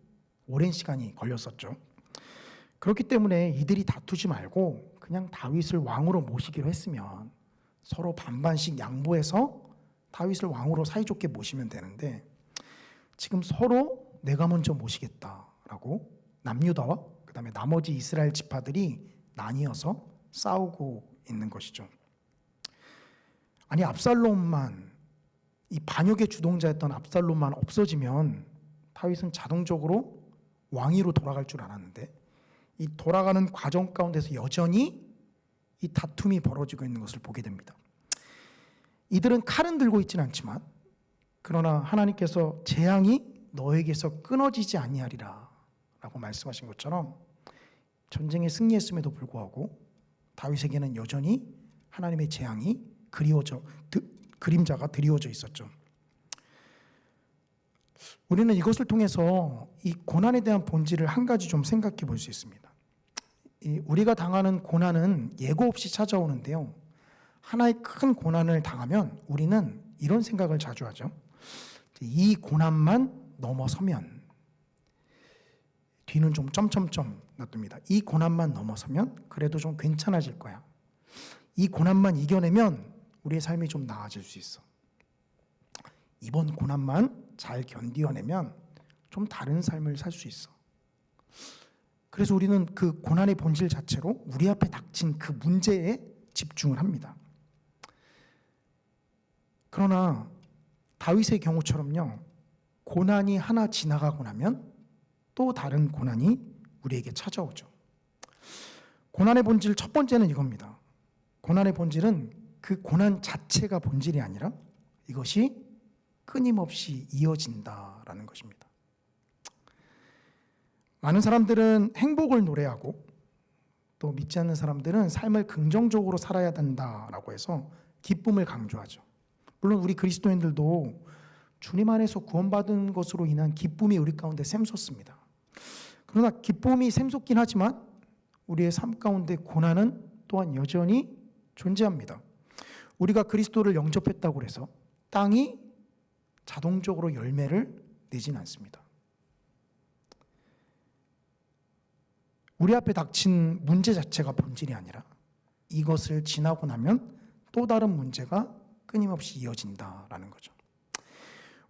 오랜 시간이 걸렸었죠. 그렇기 때문에 이들이 다투지 말고 그냥 다윗을 왕으로 모시기로 했으면 서로 반반씩 양보해서 다윗을 왕으로 사이좋게 모시면 되는데 지금 서로 내가 먼저 모시겠다라고 남유다와 그다음에 나머지 이스라엘 지파들이 나뉘어서 싸우고 있는 것이죠. 아니 압살롬만, 이 반역의 주동자였던 압살롬만 없어지면 다윗은 자동적으로 왕위로 돌아갈 줄 알았는데 이 돌아가는 과정 가운데서 여전히 이 다툼이 벌어지고 있는 것을 보게 됩니다. 이들은 칼은 들고 있지는 않지만 그러나 하나님께서 재앙이 너에게서 끊어지지 아니하리라 라고 말씀하신 것처럼 전쟁에 승리했음에도 불구하고 다윗에게는 여전히 하나님의 재앙이 그림자가 드리워져 있었죠. 우리는 이것을 통해서 이 고난에 대한 본질을 한 가지 좀 생각해 볼 수 있습니다. 우리가 당하는 고난은 예고 없이 찾아오는데요. 하나의 큰 고난을 당하면 우리는 이런 생각을 자주 하죠. 이 고난만 넘어서면, 뒤는 좀 점점점 놔둡니다. 이 고난만 넘어서면 그래도 좀 괜찮아질 거야. 이 고난만 이겨내면 우리의 삶이 좀 나아질 수 있어. 이번 고난만 잘 견디어내면 좀 다른 삶을 살 수 있어. 그래서 우리는 그 고난의 본질 자체로 우리 앞에 닥친 그 문제에 집중을 합니다. 그러나 다윗의 경우처럼요, 고난이 하나 지나가고 나면 또 다른 고난이 우리에게 찾아오죠. 고난의 본질 첫 번째는 이겁니다. 고난의 본질은 그 고난 자체가 본질이 아니라 이것이 끊임없이 이어진다라는 것입니다. 많은 사람들은 행복을 노래하고 또 믿지 않는 사람들은 삶을 긍정적으로 살아야 된다라고 해서 기쁨을 강조하죠. 물론 우리 그리스도인들도 주님 안에서 구원받은 것으로 인한 기쁨이 우리 가운데 샘솟습니다. 그러나 기쁨이 샘솟긴 하지만 우리의 삶 가운데 고난은 또한 여전히 존재합니다. 우리가 그리스도를 영접했다고 해서 땅이 자동적으로 열매를 내진 않습니다. 우리 앞에 닥친 문제 자체가 본질이 아니라 이것을 지나고 나면 또 다른 문제가 끊임없이 이어진다라는 거죠.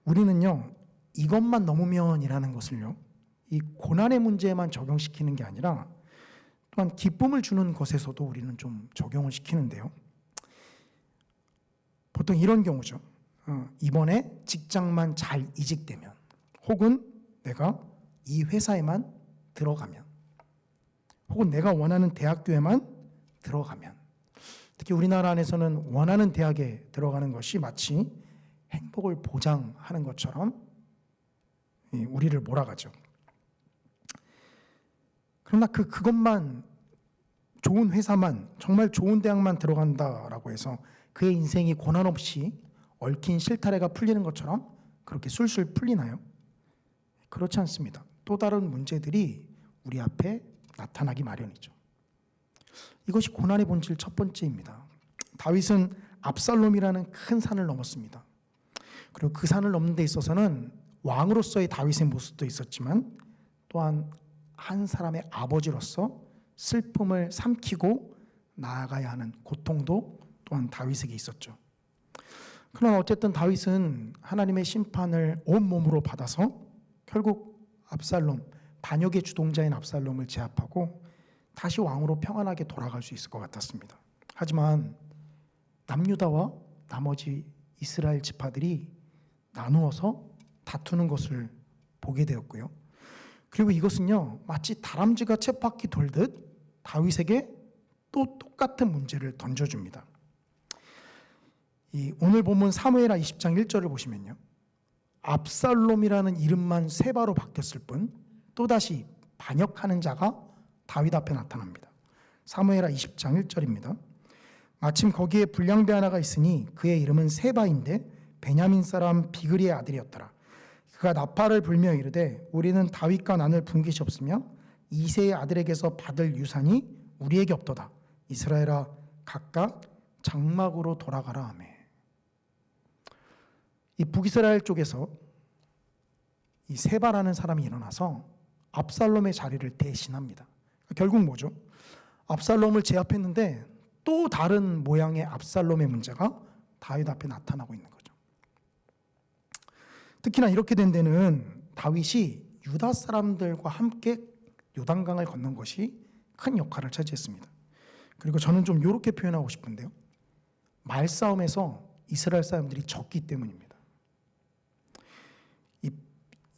우리는요, 이것만 넘으면이라는 것을요, 이 고난의 문제에만 적용시키는 게 아니라 또한 기쁨을 주는 것에서도 우리는 좀 적용을 시키는데요. 보통 이런 경우죠. 이번에 직장만 잘 이직되면, 혹은 내가 이 회사에만 들어가면, 혹은 내가 원하는 대학교에만 들어가면, 특히 우리나라 안에서는 원하는 대학에 들어가는 것이 마치 행복을 보장하는 것처럼 우리를 몰아가죠. 그러나 그것만, 좋은 회사만, 정말 좋은 대학만 들어간다라고 해서 그의 인생이 고난 없이 얽힌 실타래가 풀리는 것처럼 그렇게 술술 풀리나요? 그렇지 않습니다. 또 다른 문제들이 우리 앞에 나타나기 마련이죠. 이것이 고난의 본질 첫 번째입니다. 다윗은 압살롬이라는 큰 산을 넘었습니다. 그리고 그 산을 넘는 데 있어서는 왕으로서의 다윗의 모습도 있었지만 또한 한 사람의 아버지로서 슬픔을 삼키고 나아가야 하는 고통도 또한 다윗에게 있었죠. 그러나 어쨌든 다윗은 하나님의 심판을 온몸으로 받아서 결국 압살롬, 반역의 주동자인 압살롬을 제압하고 다시 왕으로 평안하게 돌아갈 수 있을 것 같았습니다. 하지만 남유다와 나머지 이스라엘 지파들이 나누어서 다투는 것을 보게 되었고요. 그리고 이것은요, 마치 다람쥐가 쳇바퀴 돌듯 다윗에게 또 똑같은 문제를 던져줍니다. 오늘 본문 사무엘하 20장 1절을 보시면요, 압살롬이라는 이름만 세바로 바뀌었을 뿐 또다시 반역하는 자가 다윗 앞에 나타납니다. 사무엘하 20장 1절입니다. 마침 거기에 불량배 하나가 있으니 그의 이름은 세바인데 베냐민 사람 비그리의 아들이었더라. 그가 나팔을 불며 이르되 우리는 다윗과 난을 분 것이 없으며 이새의 아들에게서 받을 유산이 우리에게 없도다. 이스라엘아 각각 장막으로 돌아가라 하며. 이 북이스라엘 쪽에서 이 세바라는 사람이 일어나서 압살롬의 자리를 대신합니다. 결국 뭐죠? 압살롬을 제압했는데 또 다른 모양의 압살롬의 문제가 다윗 앞에 나타나고 있는 거죠. 특히나 이렇게 된 데는 다윗이 유다 사람들과 함께 요단강을 건넌 것이 큰 역할을 차지했습니다. 그리고 저는 좀 이렇게 표현하고 싶은데요. 말싸움에서 이스라엘 사람들이 졌기 때문입니다. 이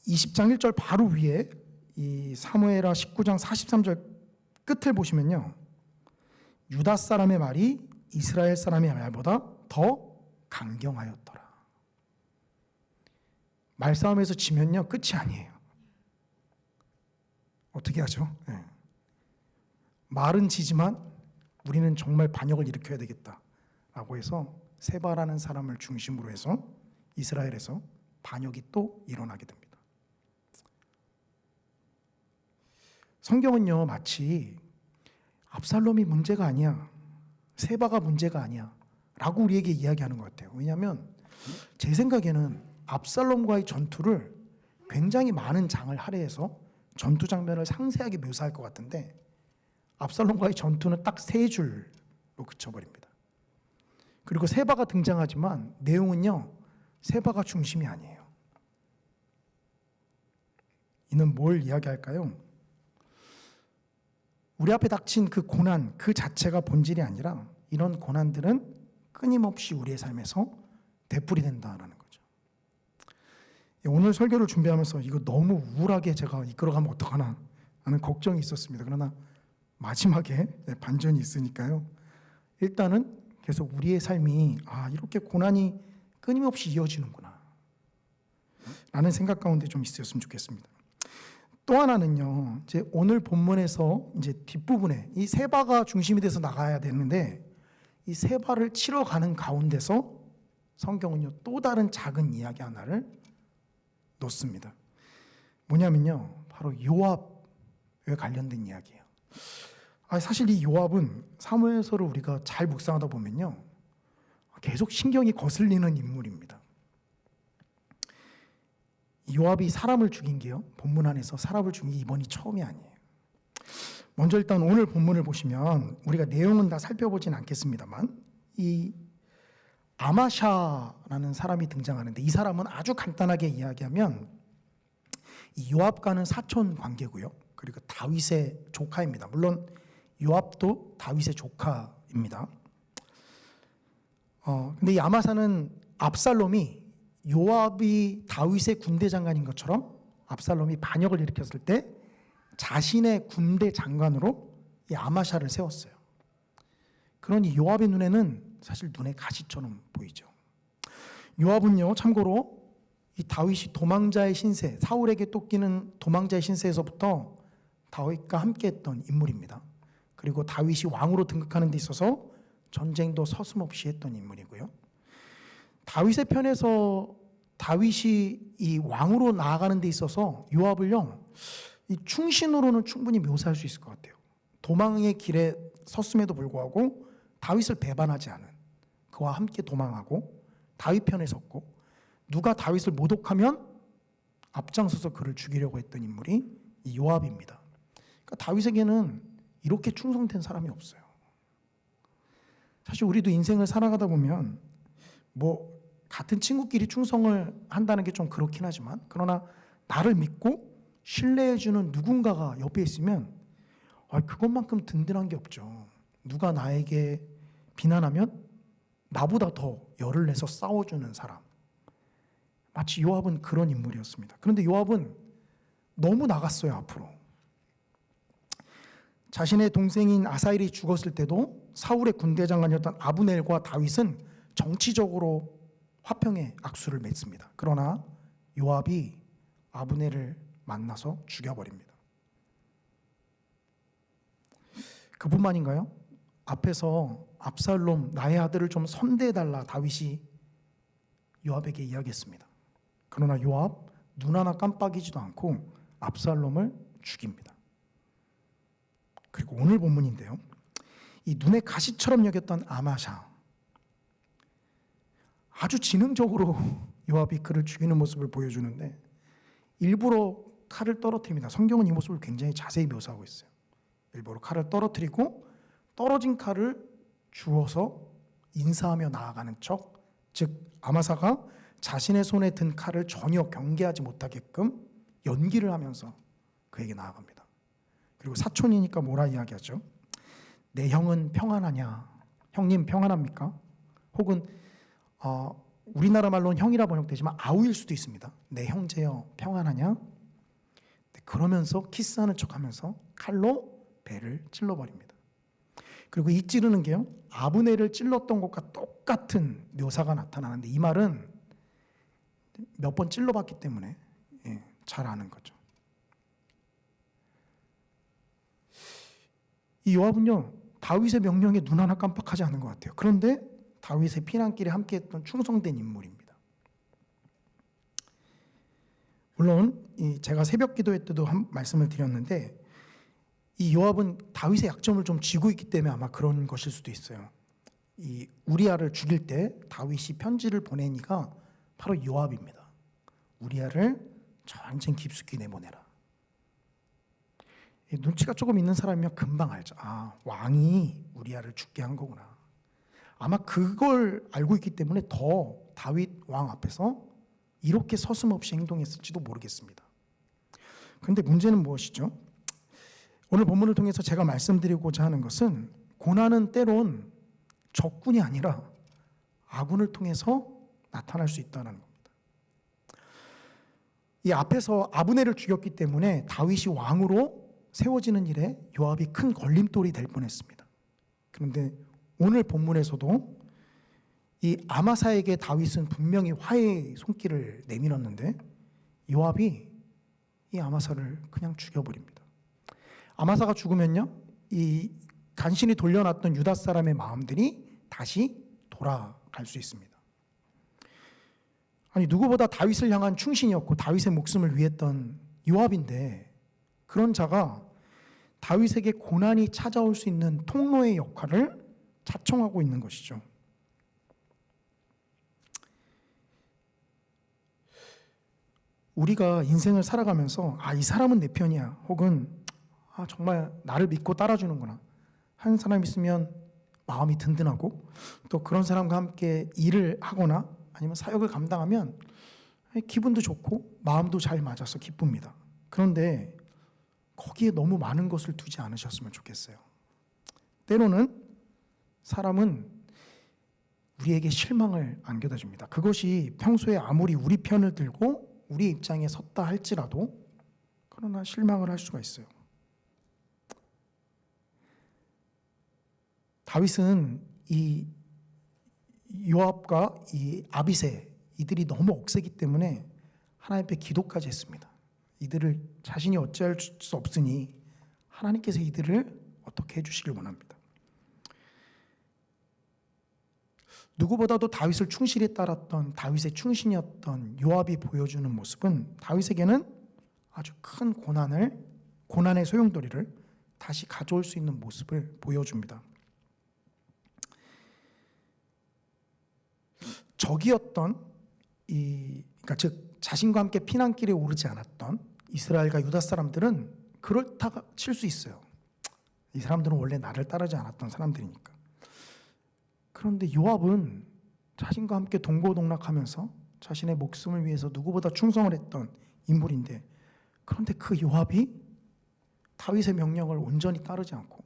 20장 1절 바로 위에 이 사무엘하 19장 43절 끝을 보시면요. 유다 사람의 말이 이스라엘 사람의 말보다 더 강경하였더라. 말싸움에서 지면요 끝이 아니에요. 어떻게 하죠? 네. 말은 지지만 우리는 정말 반역을 일으켜야 되겠다라고 해서 세바라는 사람을 중심으로 해서 이스라엘에서 반역이 또 일어나게 됩니다. 성경은요 마치 압살롬이 문제가 아니야, 세바가 문제가 아니야 라고 우리에게 이야기하는 것 같아요. 왜냐하면 제 생각에는 압살롬과의 전투를 굉장히 많은 장을 할애해서 전투 장면을 상세하게 묘사할 것 같은데 압살롬과의 전투는 딱 3줄로 그쳐버립니다. 그리고 세바가 등장하지만 내용은요 세바가 중심이 아니에요. 이는 뭘 이야기할까요? 우리 앞에 닥친 그 고난 그 자체가 본질이 아니라 이런 고난들은 끊임없이 우리의 삶에서 되풀이된다라는 거죠. 오늘 설교를 준비하면서 이거 너무 우울하게 제가 이끌어가면 어떡하나 하는 걱정이 있었습니다. 그러나 마지막에 반전이 있으니까요. 일단은 계속 우리의 삶이 이렇게 고난이 끊임없이 이어지는구나 라는 생각 가운데 좀 있었으면 좋겠습니다. 또 하나는요. 이제 오늘 본문에서 이제 뒷부분에 이 세바가 중심이 돼서 나가야 되는데 이 세바를 치러 가는 가운데서 성경은요. 또 다른 작은 이야기 하나를 놓습니다. 뭐냐면요. 바로 요압에 관련된 이야기예요. 사실 이 요압은 사무엘서를 우리가 잘 묵상하다 보면요. 계속 신경이 거슬리는 인물입니다. 요압이 사람을 죽인 게요. 본문 안에서 사람을 죽인 게 이번이 처음이 아니에요. 먼저 일단 오늘 본문을 보시면 우리가 내용은 다 살펴보진 않겠습니다만 이 아마샤라는 사람이 등장하는데 이 사람은 아주 간단하게 이야기하면 이 요압과는 사촌 관계고요. 그리고 다윗의 조카입니다. 물론 요압도 다윗의 조카입니다. 근데 이 아마사는 압살롬이 요압이 다윗의 군대 장관인 것처럼 압살롬이 반역을 일으켰을 때 자신의 군대 장관으로 이 아마샤를 세웠어요. 그러니 요압의 눈에는 사실 눈의 가시처럼 보이죠. 요압은요, 참고로 이 다윗이 도망자의 신세, 사울에게 쫓기는 도망자의 신세에서부터 다윗과 함께했던 인물입니다. 그리고 다윗이 왕으로 등극하는 데 있어서 전쟁도 서슴없이 했던 인물이고요. 다윗의 편에서 다윗이 이 왕으로 나아가는 데 있어서 요압을요, 이 충신으로는 충분히 묘사할 수 있을 것 같아요. 도망의 길에 섰음에도 불구하고 다윗을 배반하지 않은, 그와 함께 도망하고 다윗 편에 섰고 누가 다윗을 모독하면 앞장서서 그를 죽이려고 했던 인물이 이 요압입니다. 그러니까 다윗에게는 이렇게 충성된 사람이 없어요. 사실 우리도 인생을 살아가다 보면 같은 친구끼리 충성을 한다는 게 좀 그렇긴 하지만 그러나 나를 믿고 신뢰해주는 누군가가 옆에 있으면 그것만큼 든든한 게 없죠. 누가 나에게 비난하면 나보다 더 열을 내서 싸워주는 사람. 마치 요압은 그런 인물이었습니다. 그런데 요압은 너무 나갔어요, 앞으로. 자신의 동생인 아사엘이 죽었을 때도 사울의 군대 장관이었던 아브넬과 다윗은 정치적으로 화평의 악수를 맺습니다. 그러나 요압이 아브넬을 만나서 죽여버립니다. 그뿐만인가요? 앞에서 압살롬 나의 아들을 좀 선대해달라 다윗이 요압에게 이야기했습니다. 그러나 요압 눈 하나 깜빡이지도 않고 압살롬을 죽입니다. 그리고 오늘 본문인데요. 이 눈에 가시처럼 여겼던 아마샤, 아주 지능적으로 요압이 그를 죽이는 모습을 보여주는데 일부러 칼을 떨어뜨립니다. 성경은 이 모습을 굉장히 자세히 묘사하고 있어요. 일부러 칼을 떨어뜨리고 떨어진 칼을 주워서 인사하며 나아가는 척, 즉 아마사가 자신의 손에 든 칼을 전혀 경계하지 못하게끔 연기를 하면서 그에게 나아갑니다. 그리고 사촌이니까 뭐라 이야기하죠? 내 형은 평안하냐? 형님 평안합니까? 혹은 우리나라 말로는 형이라 번역되지만 아우일 수도 있습니다. 내 형제여 평안하냐? 그러면서 키스하는 척하면서 칼로 배를 찔러버립니다. 그리고 이 찌르는 게요, 아브넬을 찔렀던 것과 똑같은 묘사가 나타나는데, 이 말은 몇 번 찔러봤기 때문에 잘 아는 거죠. 이 요압은요, 다윗의 명령에 눈 하나 깜빡하지 않은 것 같아요. 그런데 다윗의 피난길에 함께했던 충성된 인물입니다. 물론 제가 새벽 기도회 때도 말씀을 드렸는데, 이 요압은 다윗의 약점을 좀 쥐고 있기 때문에 아마 그런 것일 수도 있어요. 이 우리아를 죽일 때 다윗이 편지를 보낸 이가 바로 요압입니다. 우리아를 전쟁 깊숙이 내보내라. 눈치가 조금 있는 사람이면 금방 알죠. 아, 왕이 우리아를 죽게 한 거구나. 아마 그걸 알고 있기 때문에 더 다윗 왕 앞에서 이렇게 서슴없이 행동했을지도 모르겠습니다. 그런데 문제는 무엇이죠? 오늘 본문을 통해서 제가 말씀드리고자 하는 것은, 고난은 때론 적군이 아니라 아군을 통해서 나타날 수 있다는 겁니다. 이 앞에서 아브넬을 죽였기 때문에 다윗이 왕으로 세워지는 일에 요압이 큰 걸림돌이 될 뻔했습니다. 그런데 오늘 본문에서도 이 아마사에게 다윗은 분명히 화해의 손길을 내밀었는데, 요압이 이 아마사를 그냥 죽여버립니다. 아마사가 죽으면요, 이 간신히 돌려놨던 유다 사람의 마음들이 다시 돌아갈 수 있습니다. 아니, 누구보다 다윗을 향한 충신이었고 다윗의 목숨을 위했던 요압인데, 그런 자가 다윗에게 고난이 찾아올 수 있는 통로의 역할을 자청하고 있는 것이죠. 우리가 인생을 살아가면서 이 사람은 내 편이야, 혹은 정말 나를 믿고 따라주는구나 하는 사람이 있으면 마음이 든든하고, 또 그런 사람과 함께 일을 하거나 아니면 사역을 감당하면 기분도 좋고 마음도 잘 맞아서 기쁩니다. 그런데 거기에 너무 많은 것을 두지 않으셨으면 좋겠어요. 때로는 사람은 우리에게 실망을 안겨다 줍니다. 그것이 평소에 아무리 우리 편을 들고 우리 입장에 섰다 할지라도, 그러나 실망을 할 수가 있어요. 다윗은 이 요압과 이 아비새, 이들이 너무 억세기 때문에 하나님 앞에 기도까지 했습니다. 이들을 자신이 어찌할 수 없으니 하나님께서 이들을 어떻게 해주시길 원합니다. 누구보다도 다윗을 충실히 따랐던 다윗의 충신이었던 요압이 보여주는 모습은, 다윗에게는 아주 큰 고난의 소용돌이를 다시 가져올 수 있는 모습을 보여줍니다. 적이었던 그러니까 즉 자신과 함께 피난길에 오르지 않았던 이스라엘과 유다 사람들은 그렇다 칠 수 있어요. 이 사람들은 원래 나를 따르지 않았던 사람들이니까. 그런데 요압은 자신과 함께 동고동락하면서 자신의 목숨을 위해서 누구보다 충성을 했던 인물인데, 그런데 그 요압이 다윗의 명령을 온전히 따르지 않고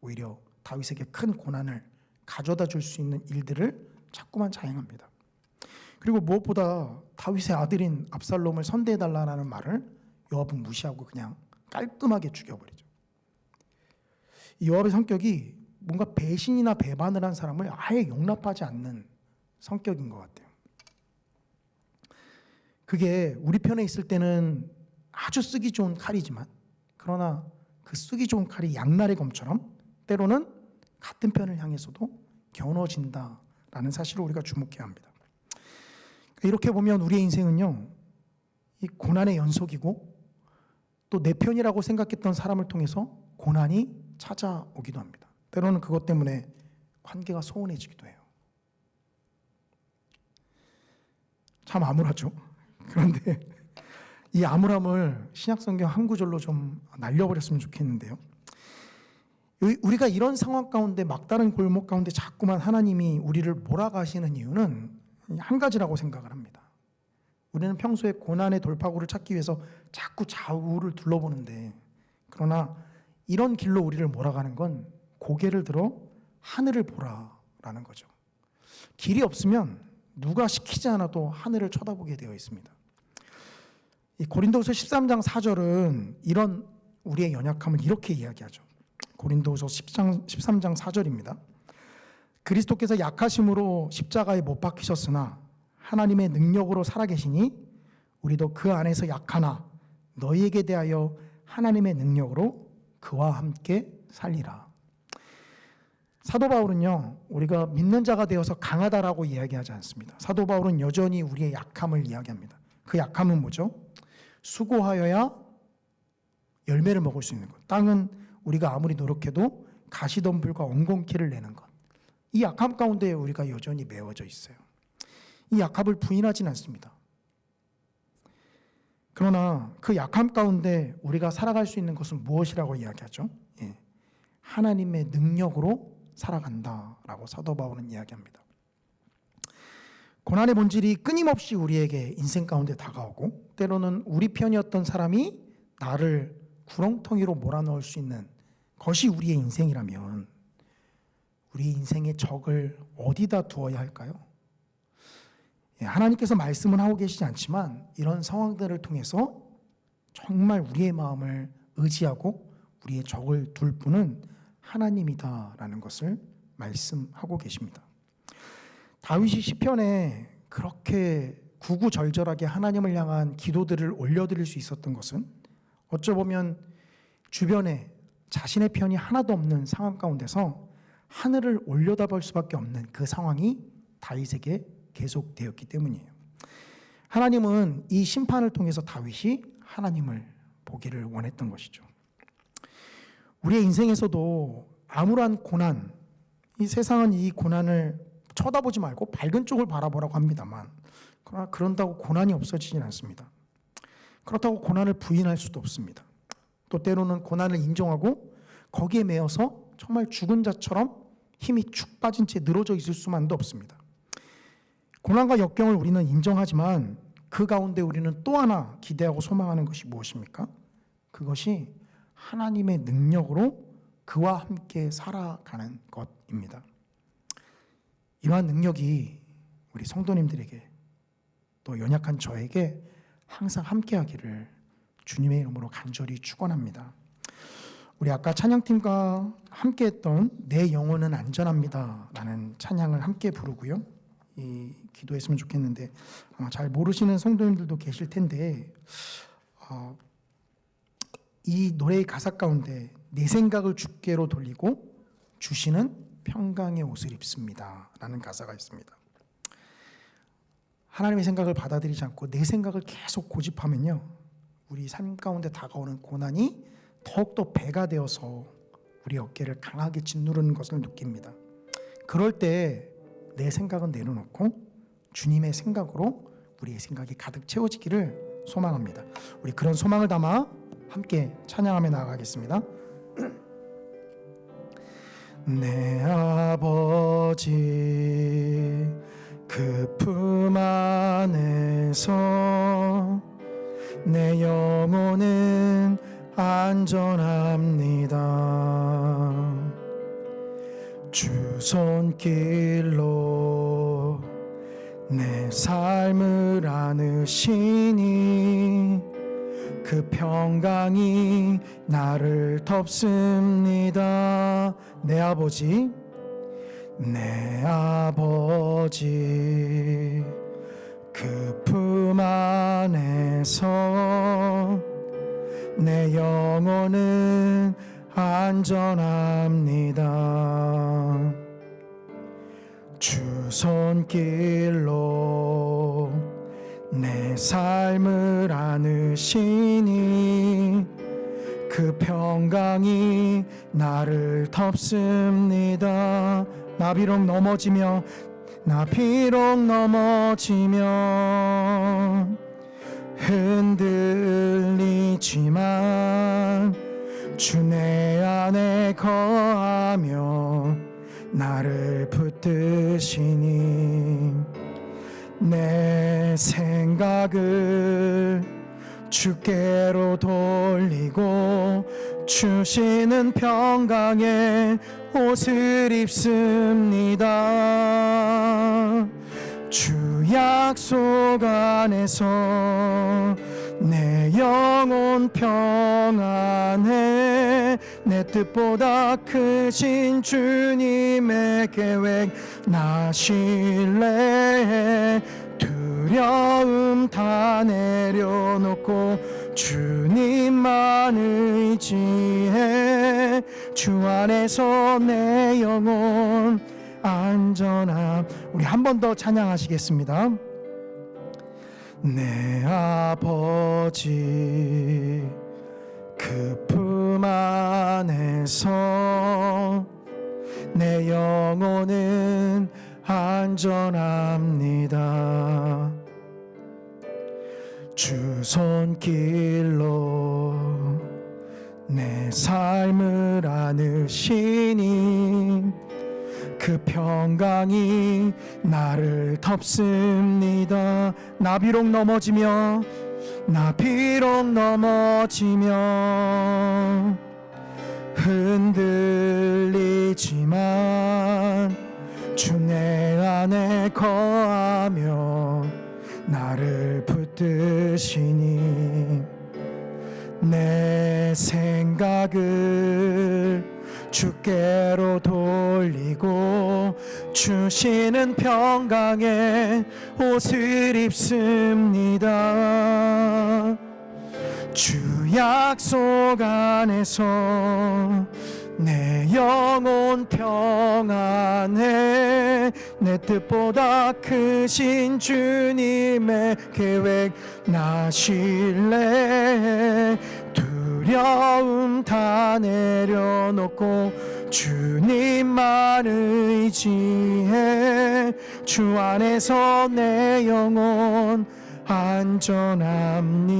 오히려 다윗에게 큰 고난을 가져다 줄 수 있는 일들을 자꾸만 자행합니다. 그리고 무엇보다 다윗의 아들인 압살롬을 선대해달라는 말을 요압은 무시하고 그냥 깔끔하게 죽여버리죠. 이 요압의 성격이 뭔가 배신이나 배반을 한 사람을 아예 용납하지 않는 성격인 것 같아요. 그게 우리 편에 있을 때는 아주 쓰기 좋은 칼이지만, 그러나 그 쓰기 좋은 칼이 양날의 검처럼 때로는 같은 편을 향해서도 겨눠진다라는 사실을 우리가 주목해야 합니다. 이렇게 보면 우리의 인생은요, 이 고난의 연속이고, 또 내 편이라고 생각했던 사람을 통해서 고난이 찾아오기도 합니다. 때로는 그것 때문에 관계가 소원해지기도 해요. 참 암울하죠. 그런데 이 암울함을 신약성경 한 구절로 좀 날려버렸으면 좋겠는데요. 우리가 이런 상황 가운데, 막다른 골목 가운데 자꾸만 하나님이 우리를 몰아가시는 이유는 한 가지라고 생각을 합니다. 우리는 평소에 고난의 돌파구를 찾기 위해서 자꾸 좌우를 둘러보는데, 그러나 이런 길로 우리를 몰아가는 건 고개를 들어 하늘을 보라라는 거죠. 길이 없으면 누가 시키지 않아도 하늘을 쳐다보게 되어 있습니다. 이 고린도후서 13장 4절은 이런 우리의 연약함을 이렇게 이야기하죠. 고린도후서 13장 4절입니다. 그리스도께서 약하심으로 십자가에 못 박히셨으나 하나님의 능력으로 살아계시니 우리도 그 안에서 약하나 너희에게 대하여 하나님의 능력으로 그와 함께 살리라. 사도 바울은요, 우리가 믿는 자가 되어서 강하다라고 이야기하지 않습니다. 사도 바울은 여전히 우리의 약함을 이야기합니다. 그 약함은 뭐죠? 수고하여야 열매를 먹을 수 있는 것. 땅은 우리가 아무리 노력해도 가시덤불과 엉겅퀴를 내는 것. 이 약함 가운데 우리가 여전히 매워져 있어요. 이 약함을 부인하지는 않습니다. 그러나 그 약함 가운데 우리가 살아갈 수 있는 것은 무엇이라고 이야기하죠? 하나님의 능력으로 살아간다라고 사도 바울은 이야기합니다. 고난의 본질이 끊임없이 우리에게 인생 가운데 다가오고 때로는 우리 편이었던 사람이 나를 구렁텅이로 몰아넣을 수 있는 것이 우리의 인생이라면 우리 인생의 적을 어디다 두어야 할까요? 하나님께서 말씀은 하고 계시지 않지만 이런 상황들을 통해서 정말 우리의 마음을 의지하고 우리의 적을 둘 분은 하나님이다라는 것을 말씀하고 계십니다. 다윗이 시편에 그렇게 구구절절하게 하나님을 향한 기도들을 올려드릴 수 있었던 것은 어쩌보면 주변에 자신의 편이 하나도 없는 상황 가운데서 하늘을 올려다볼 수밖에 없는 그 상황이 다윗에게 계속되었기 때문이에요. 하나님은 이 심판을 통해서 다윗이 하나님을 보기를 원했던 것이죠. 우리의 인생에서도 아무런 고난, 이 세상은 이 고난을 쳐다보지 말고 밝은 쪽을 바라보라고 합니다만 그러나 그런다고 고난이 없어지진 않습니다. 그렇다고 고난을 부인할 수도 없습니다. 또 때로는 고난을 인정하고 거기에 매여서 정말 죽은 자처럼 힘이 축 빠진 채 늘어져 있을 수만도 없습니다. 고난과 역경을 우리는 인정하지만 그 가운데 우리는 또 하나 기대하고 소망하는 것이 무엇입니까? 그것이 하나님의 능력으로 그와 함께 살아가는 것입니다. 이러한 능력이 우리 성도님들에게 또 연약한 저에게 항상 함께하기를 주님의 이름으로 간절히 축원합니다. 우리 아까 찬양팀과 함께했던 내 영혼은 안전합니다 라는 찬양을 함께 부르고요. 이 기도했으면 좋겠는데 아마 잘 모르시는 성도님들도 계실 텐데 이 노래의 가사 가운데 내 생각을 주께로 돌리고 주시는 평강의 옷을 입습니다 라는 가사가 있습니다. 하나님의 생각을 받아들이지 않고 내 생각을 계속 고집하면요 우리 삶 가운데 다가오는 고난이 더욱더 배가 되어서 우리 어깨를 강하게 짓누르는 것을 느낍니다. 그럴 때 내 생각은 내려놓고 주님의 생각으로 우리의 생각이 가득 채워지기를 소망합니다. 우리 그런 소망을 담아 함께 찬양하며 나아가겠습니다. 내 아버지 그 품 안에서 내 영혼은 안전합니다. 주 손길로 내 삶을 안으시니 그 평강이 나를 덮습니다. 내 아버지 그 품 안에서 내 영혼은 안전합니다. 주 손길로 내 삶을 안으시니 그 평강이 나를 덮습니다. 나 비록 넘어지며 흔들리지만 주 내 안에 거하며 나를 붙드시니 내 생각을 주께로 돌리고 주시는 평강의 옷을 입습니다. 주 약속 안에서 내 영혼 평안해. 내 뜻보다 크신 주님의 계획 나 신뢰해. 두려움 다 내려놓고 주님만 의지해. 주 안에서 내 영혼 안전함. 우리 한 번 더 찬양하시겠습니다. 내 아버지 그 품 안에서 내 영혼은 안전합니다. 주 손길로 내 삶을 안으시니 그 평강이 나를 덮습니다. 나 비록 넘어지며 흔들리지만 주 내 안에 거하며 나를 붙드시니 내 생각을 주께로 돌리고 주시는 평강의 옷을 입습니다. 주 약속 안에서 내 영혼 평안해. 내 뜻보다 크신 주님의 계획 나 신뢰해. 두려움 다 내려놓고 주님만 의지해. 주 안에서 내 영혼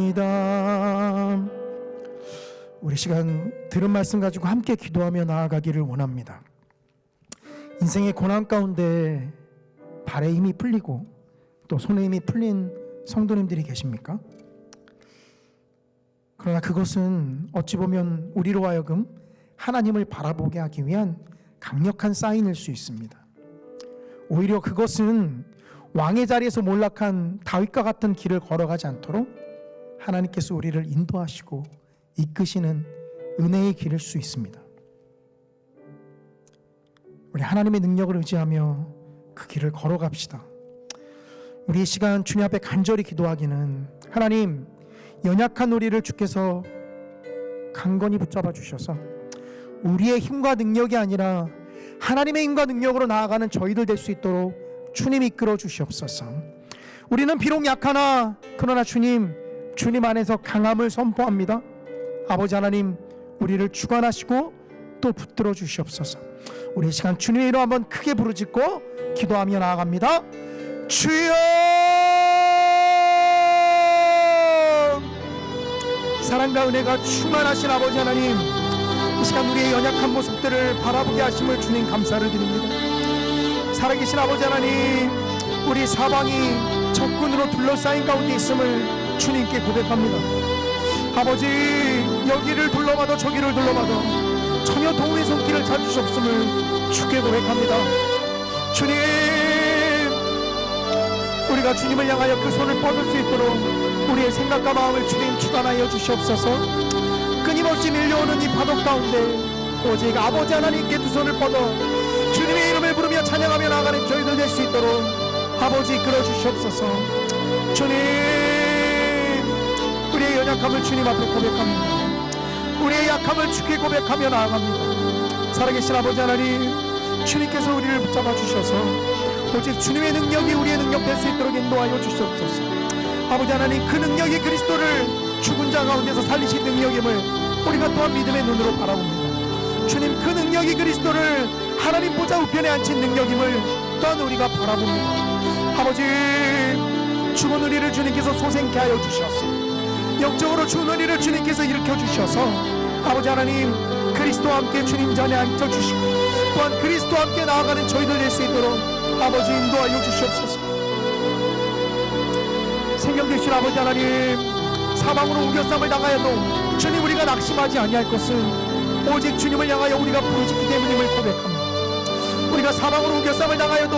안전합니다. 우리 시간 들은 말씀 가지고 함께 기도하며 나아가기를 원합니다. 인생의 고난 가운데 발에 힘이 풀리고 또 손에 힘이 풀린 성도님들이 계십니까? 그러나 그것은 어찌 보면 우리로 하여금 하나님을 바라보게 하기 위한 강력한 사인일 수 있습니다. 오히려 그것은 왕의 자리에서 몰락한 다윗과 같은 길을 걸어가지 않도록 하나님께서 우리를 인도하시고 이끄시는 은혜의 길일 수 있습니다. 우리 하나님의 능력을 의지하며 그 길을 걸어갑시다. 우리 이 시간 주님 앞에 간절히 기도하기는 하나님, 연약한 우리를 주께서 강건히 붙잡아 주셔서 우리의 힘과 능력이 아니라 하나님의 힘과 능력으로 나아가는 저희들 될 수 있도록 주님 이끌어 주시옵소서. 우리는 비록 약하나 그러나 주님 안에서 강함을 선포합니다. 아버지 하나님, 우리를 주관하시고 또 붙들어 주시옵소서. 우리 이 시간 주님의 이름 한번 크게 부르짖고 기도하며 나아갑니다. 주여! 사랑과 은혜가 충만하신 아버지 하나님, 이 시간 우리의 연약한 모습들을 바라보게 하심을 주님 감사를 드립니다. 살아계신 아버지 하나님, 우리 사방이 적군으로 둘러싸인 가운데 있음을 주님께 고백합니다. 아버지, 여기를 둘러봐도 저기를 둘러봐도 전혀 도움의 손길을 찾으셨음을 주께 고백합니다. 주님, 우리가 주님을 향하여 그 손을 뻗을 수 있도록 우리의 생각과 마음을 주님 주관하여 주시옵소서. 끊임없이 밀려오는 이 파도 가운데 오직 아버지 하나님께 두 손을 뻗어 주님의 이름을 부르며 찬양하며 나아가는 저희들 될 수 있도록 아버지 이끌어 주시옵소서. 주님, 우리의 연약함을 주님 앞에 고백합니다. 우리의 약함을 주께 고백하며 나아갑니다. 살아계신 아버지 하나님, 주님께서 우리를 붙잡아 주셔서 오직 주님의 능력이 우리의 능력 될 수 있도록 인도하여 주시옵소서. 아버지 하나님, 그 능력이 그리스도를 죽은 자 가운데서 살리신 능력임을 우리가 또한 믿음의 눈으로 바라봅니다. 주님, 그 능력이 그리스도를 하나님 보좌 우편에 앉힌 능력임을 또한 우리가 바라봅니다. 아버지, 죽은 우리를 주님께서 소생케 하여 주셔서 영적으로 죽은 우리를 주님께서 일으켜 주셔서 아버지 하나님, 그리스도와 함께 주님 전에 앉혀주시고 또한 그리스도와 함께 나아가는 저희들 될 수 있도록 아버지 인도하여 주시옵소서. 생명 되신 아버지 하나님, 사방으로 우겨쌈을 당하여도 주님 우리가 낙심하지 아니할 것은 오직 주님을 향하여 우리가 부르짖기 때문임을 고백합니다. 우리가 사방으로 우겨쌈을 당하여도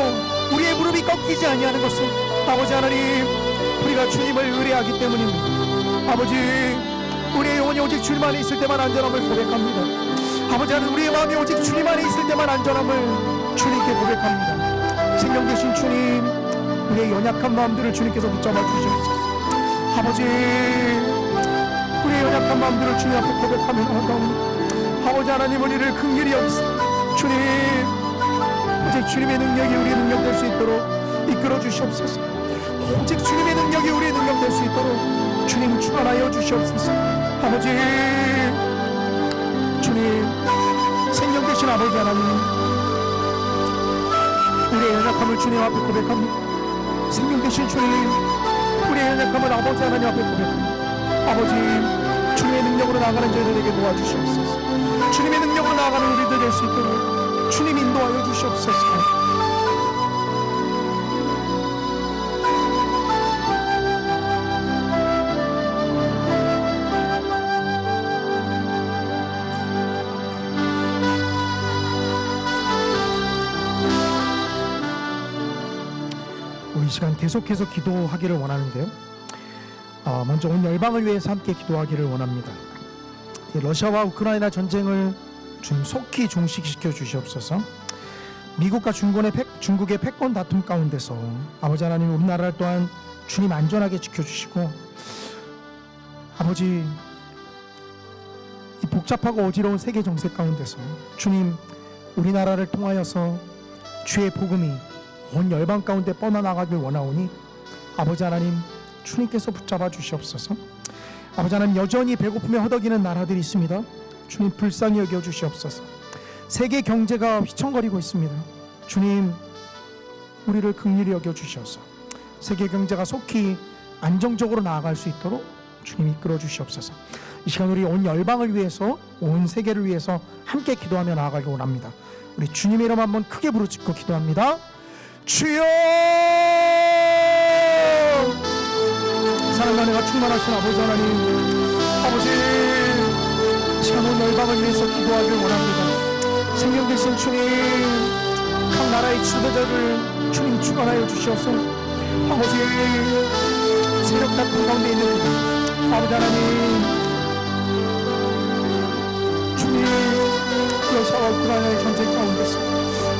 우리의 무릎이 꺾이지 아니하는 것은 아버지 하나님 우리가 주님을 의뢰하기 때문입니다. 아버지 우리의 영혼이 오직 주님 안에 있을 때만 안전함을 고백합니다. 아버지 하나님 우리의 마음이 오직 주님 안에 있을 때만 안전함을 주님께 고백합니다. 생명 되신 주님 우리의 연약한 마음들을 주님께서 붙잡아 주시옵소서. 아버지 우리의 연약한 마음들을 주님 앞에 고백하며 나아가오니 아버지 하나님 우리를 긍휼히 여기사 주님 오직 주님의 능력이 우리의 능력 될 수 있도록 이끌어 주시옵소서. 오직 주님의 능력이 우리의 능력 될 수 있도록 주님 주관하여 주시옵소서. 아버지 주님 생명 되신 아버지 하나님 우리의 연약함을 주님 앞에 고백합니다. 생명 되신 주님 우리의 연약함을 아버지 하나님 앞에 고백합니다. 아버지 주님의 능력으로 나아가는 저희들에게 도와주시옵소서. 주님의 능력으로 나아가는 우리들 될 수 있도록 주님 인도하여 주시옵소서. 이 시간 계속해서 기도하기를 원하는데요. 먼저 온 열방을 위해서 함께 기도하기를 원합니다. 러시아와 우크라이나 전쟁을 주님 속히 종식시켜 주시옵소서. 미국과 중국의 패권 다툼 가운데서 아버지 하나님 우리나라를 또한 주님 안전하게 지켜주시고 아버지 이 복잡하고 어지러운 세계 정세 가운데서 주님 우리나라를 통하여서 주의 복음이 온 열방 가운데 뻗어나가길 원하오니 아버지 하나님 주님께서 붙잡아 주시옵소서. 아버지 하나님 여전히 배고픔에 허덕이는 나라들이 있습니다. 주님 불쌍히 여겨 주시옵소서. 세계 경제가 휘청거리고 있습니다. 주님 우리를 긍휼히 여겨 주셔서 세계 경제가 속히 안정적으로 나아갈 수 있도록 주님 이끌어 주시옵소서. 이 시간 우리 온 열방을 위해서 온 세계를 위해서 함께 기도하며 나아가길 원합니다. 우리 주님의 이름 한번 크게 부르짖고 기도합니다. 주여 사랑과 은혜가 충만하신 아버지 하나님 아버지 시간 온 열방을 위해서 기도하길 원합니다. 생명 되신 주님 각 나라의 지도자를 주님 주관하여 주셔서 아버지 세력 다툼 가운데 있는 그들 아버지 하나님 주님 러시아와 우크라이나의 전쟁 가운데서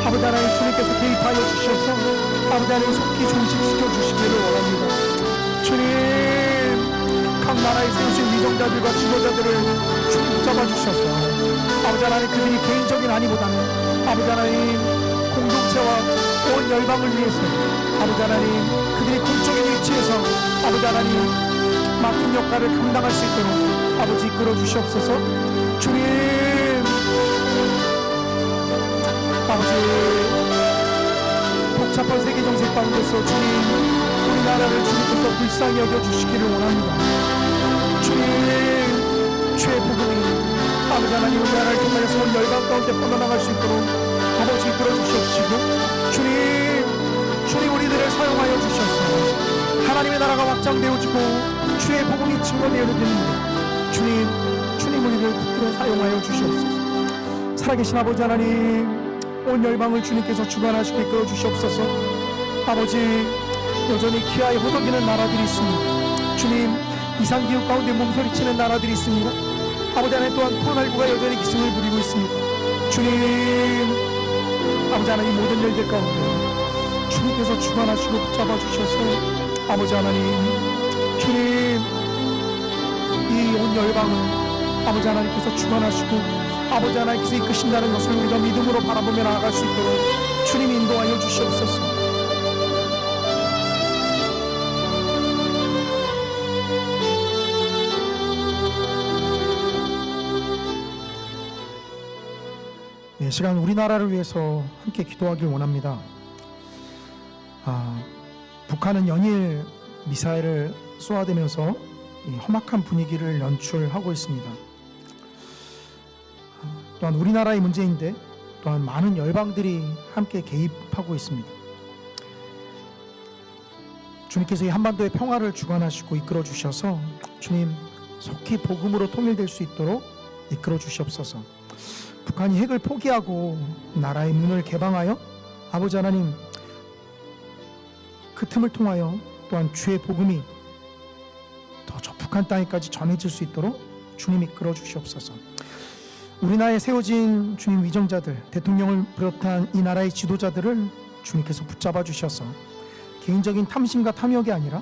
아버지 하나님 주님께서 개입하여 주셔서 아버지 하나님 속히 종식시켜 주시기를 원합니다. 주님 각 나라에 세우신 위정자들과 지도자들을 주님 붙잡아 주셔서 아버지 하나님 그들이 개인적인 안위보다는 아버지 하나님 공동체와 온 열방을 위해서 아버지 하나님 그들이 공적인 위치에서 아버지 하나님 맡긴 역할을 감당할 수 있도록 아버지 이끌어 주시옵소서. 주님 아버지 복잡한 세계 정세 가운데서 주님 우리나라를 주님께서 불쌍히 여겨주시기를 원합니다. 주님 주의 복음이 아버지 하나님 우리나라를 통하여서 온 열방 가운데 뻗어나갈 수 있도록 아버지 이끌어 주시옵시고 주님 우리들을 사용하여 주셔서 하나님의 나라가 확장되어지고 주의 복음이 증거되어야 됩니다. 주님 우리를 붙들어 사용하여 주시옵소서. 살아계신 아버지 하나님 온 열방을 주님께서 주관하시고 이끌어 주시옵소서. 아버지 여전히 기아에 허덕이는 나라들이 있습니다. 주님 이상기후 가운데 몸소리치는 나라들이 있습니다. 아버지 하나님 또한 코로나19가 여전히 기승을 부리고 있습니다. 주님 아버지 하나님 모든 일들 가운데 주님께서 주관하시고 붙잡아 주셔서 아버지 하나님 주님 이 온 열방을 아버지 하나님께서 주관하시고 아버지 하나님께서 이끄신다는 것을 우리가 믿음으로 바라보며 나아갈 수 있도록 주님 인도하여 주시옵소서. 이 시간 우리나라를 위해서 함께 기도하길 원합니다. 북한은 연일 미사일을 쏘아대면서 이 험악한 분위기를 연출하고 있습니다. 또한 우리나라의 문제인데 또한 많은 열방들이 함께 개입하고 있습니다. 주님께서 이 한반도의 평화를 주관하시고 이끌어 주셔서 주님 속히 복음으로 통일될 수 있도록 이끌어 주시옵소서. 북한이 핵을 포기하고 나라의 문을 개방하여 아버지 하나님 그 틈을 통하여 또한 주의 복음이 더 저 북한 땅에까지 전해질 수 있도록 주님 이끌어 주시옵소서. 우리나라에 세워진 주님 위정자들, 대통령을 비롯한 이 나라의 지도자들을 주님께서 붙잡아 주셔서 개인적인 탐심과 탐욕이 아니라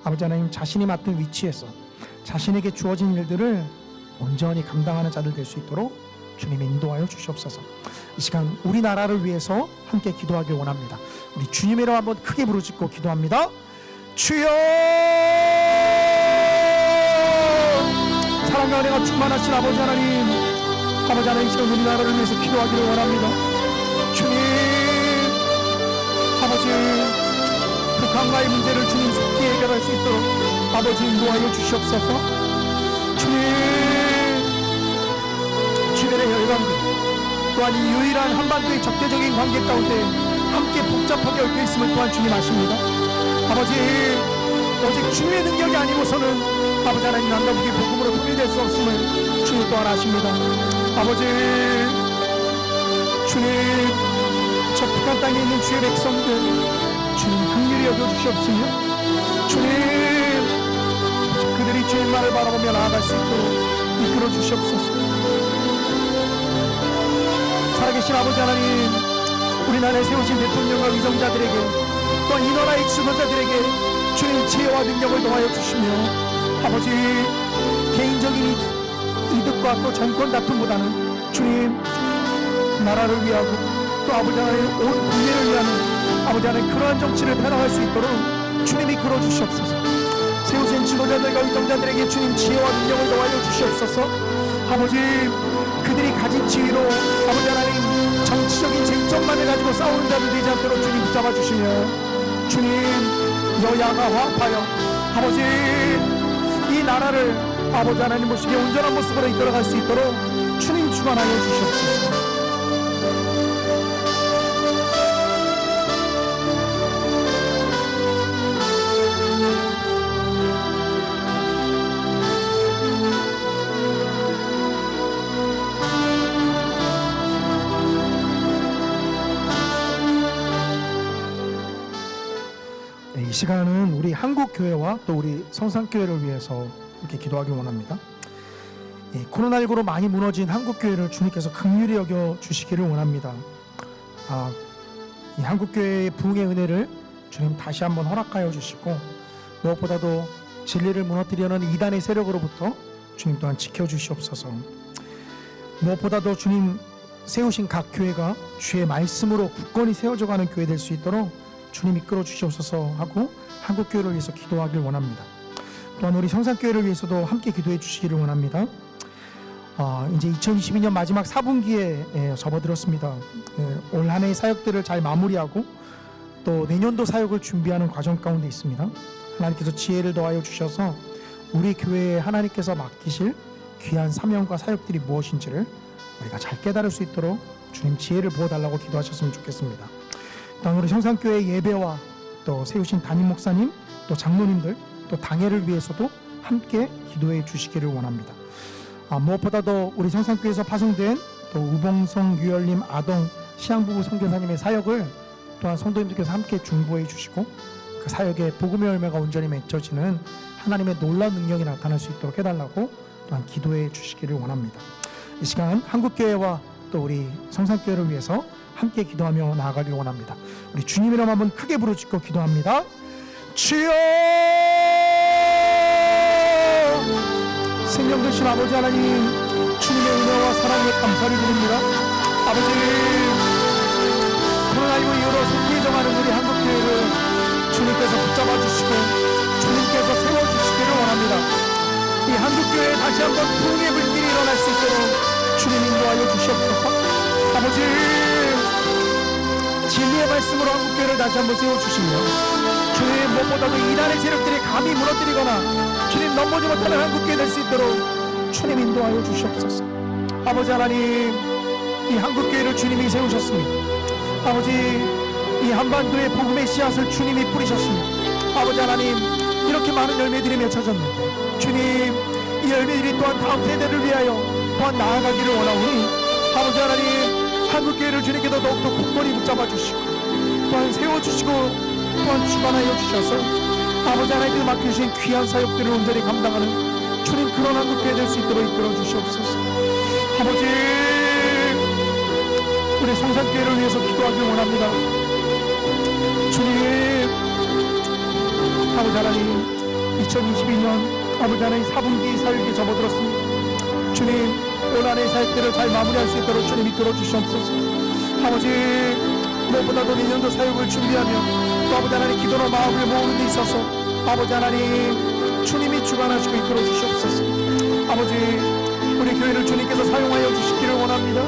아버지 하나님 자신이 맡은 위치에서 자신에게 주어진 일들을 온전히 감당하는 자들 될 수 있도록 주님이 인도하여 주시옵소서. 이 시간 우리나라를 위해서 함께 기도하길 원합니다. 우리 주님의 이름 한번 크게 부르짖고 기도합니다. 주여! 사랑과 은혜가 충만하신 아버지 하나님, 아버지 하나님, 이 시간 우리나라를 위해서 기도하기를 원합니다. 주님, 아버지, 북한과의 문제를 주님 속히 해결할 수 있도록 아버지 인도하여 주시옵소서. 주님, 주변의 열강들 또한 이 유일한 한반도의 적대적인 관계 가운데 함께 복잡하게 얽혀 있음을 또한 주님 아십니다. 아버지, 오직 주님의 능력이 아니고서는 아버지 하나님 남자국이 복음으로 통일될 수 없음을 주님 또한 아십니다. 아버지, 주님, 저 북한 땅에 있는 주의 백성들 주님 긍휼히 여겨주시옵시며 주님 그들이 주님만을 바라보며 나아갈 수 있도록 이끌어 주시옵소서. 살아계신 아버지 하나님, 우리나라에 세우신 대통령과 위정자들에게 또한 이 나라의 지도자들에게 주님 지혜와 능력을 더하여 주시며 아버지 개인적인 이득과 또 정권 다툼보다는 주님 나라를 위하고 또 아버지 하나님 온 국민을 위하는 아버지 하나님 그러한 정치를 펴나갈 수 있도록 주님이 이끌어 주시옵소서. 세우신 지도자들과 위정자들에게 주님 지혜와 능력을 더하여 주시옵소서. 아버지 그들이 가진 지위로 아버지 하나님 정치적인 쟁점만을 가지고 싸우는 자들 되지 않도록 주님 붙잡아 주시며 주님 여야가 화합하여 아버지 이 나라를 아버지 하나님 모습의 온전한 모습으로 이끌어갈 수 있도록 주님 주관하여 주시옵소서. 이 시간은 우리 한국교회와 또 우리 성산교회를 위해서 이렇게 기도하길 원합니다. 코로나19로 많이 무너진 한국교회를 주님께서 긍휼히 여겨 주시기를 원합니다. 이 한국교회의 부흥의 은혜를 주님 다시 한번 허락하여 주시고 무엇보다도 진리를 무너뜨리려는 이단의 세력으로부터 주님 또한 지켜주시옵소서. 무엇보다도 주님 세우신 각 교회가 주의 말씀으로 굳건히 세워져가는 교회 될 수 있도록 주님 이끌어 주시옵소서 하고 한국교회를 위해서 기도하길 원합니다. 또한 우리 성산교회를 위해서도 함께 기도해 주시기를 원합니다. 이제 2022년 마지막 4분기에 접어들었습니다. 올 한 해의 사역들을 잘 마무리하고 또 내년도 사역을 준비하는 과정 가운데 있습니다. 하나님께서 지혜를 더하여 주셔서 우리 교회에 하나님께서 맡기실 귀한 사명과 사역들이 무엇인지를 우리가 잘 깨달을 수 있도록 주님 지혜를 부어달라고 기도하셨으면 좋겠습니다. 또한 우리 성산교회 예배와 또 세우신 담임 목사님 또 장로님들 또 당회를 위해서도 함께 기도해 주시기를 원합니다. 무엇보다도 우리 성산교회에서 파송된 또 우봉성, 유열님, 아동, 시향부부 선교사님의 사역을 또한 성도님들께서 함께 중보해 주시고 그 사역의 복음의 열매가 온전히 맺혀지는 하나님의 놀라운 능력이 나타날 수 있도록 해달라고 또한 기도해 주시기를 원합니다. 이 시간 한국교회와 또 우리 성산교회를 위해서 함께 기도하며 나아가길 원합니다. 우리 주님 이름 한번 크게 부르짖고 기도합니다. 주여! 생명 되신 아버지 하나님, 주님의 은혜와 사랑에 감사를 드립니다. 아버지, 코로나19 이후로 속리정하는 우리 한국교회를 주님께서 붙잡아 주시고 주님께서 세워주시기를 원합니다. 이 한국교회에 다시 한번 부흥의 불길이 일어날 수 있도록 주님 인도하여 주시옵소서. 아버지, 진리의 말씀으로 한국교회를 다시 한번 세워주시며 주님 무엇보다도 이단의 세력들이 감히 무너뜨리거나 주님 넘보지 못하는 한국교회 될 수 있도록 주님 인도하여 주시옵소서. 아버지 하나님, 이 한국교회를 주님이 세우셨습니다. 아버지, 이 한반도의 복음의 씨앗을 주님이 뿌리셨습니다. 아버지 하나님, 이렇게 많은 열매들이 맺혀졌는데 주님, 이 열매들이 또한 다음 세대를 위하여 또한 나아가기를 원하오니 아버지 하나님, 한국교회를 주님께서 더욱더 굳건히 붙잡아 주시고 또한 세워주시고 또한 주관하여 주셔서 아버지 하나님께서 맡겨주신 귀한 사역들을 온전히 감당하는 주님, 그런 한국교회 될 수 있도록 이끌어 주시옵소서. 아버지, 우리 성산교회를 위해서 기도하길 원합니다. 주님, 아버지 하나님, 2022년 아버지 하나님 4분기 사역에 접어들었습니다. 주님, 올 한해 사역들을 잘 마무리할 수 있도록 주님 이끌어 주시옵소서. 아버지, 무엇보다도 내년도 사역을 준비하며 또 아버지 하나님 기도로 마음을 모으는 데 있어서 아버지 하나님 주님이 주관하시고 이끌어 주시옵소서. 아버지, 우리 교회를 주님께서 사용하여 주시기를 원합니다.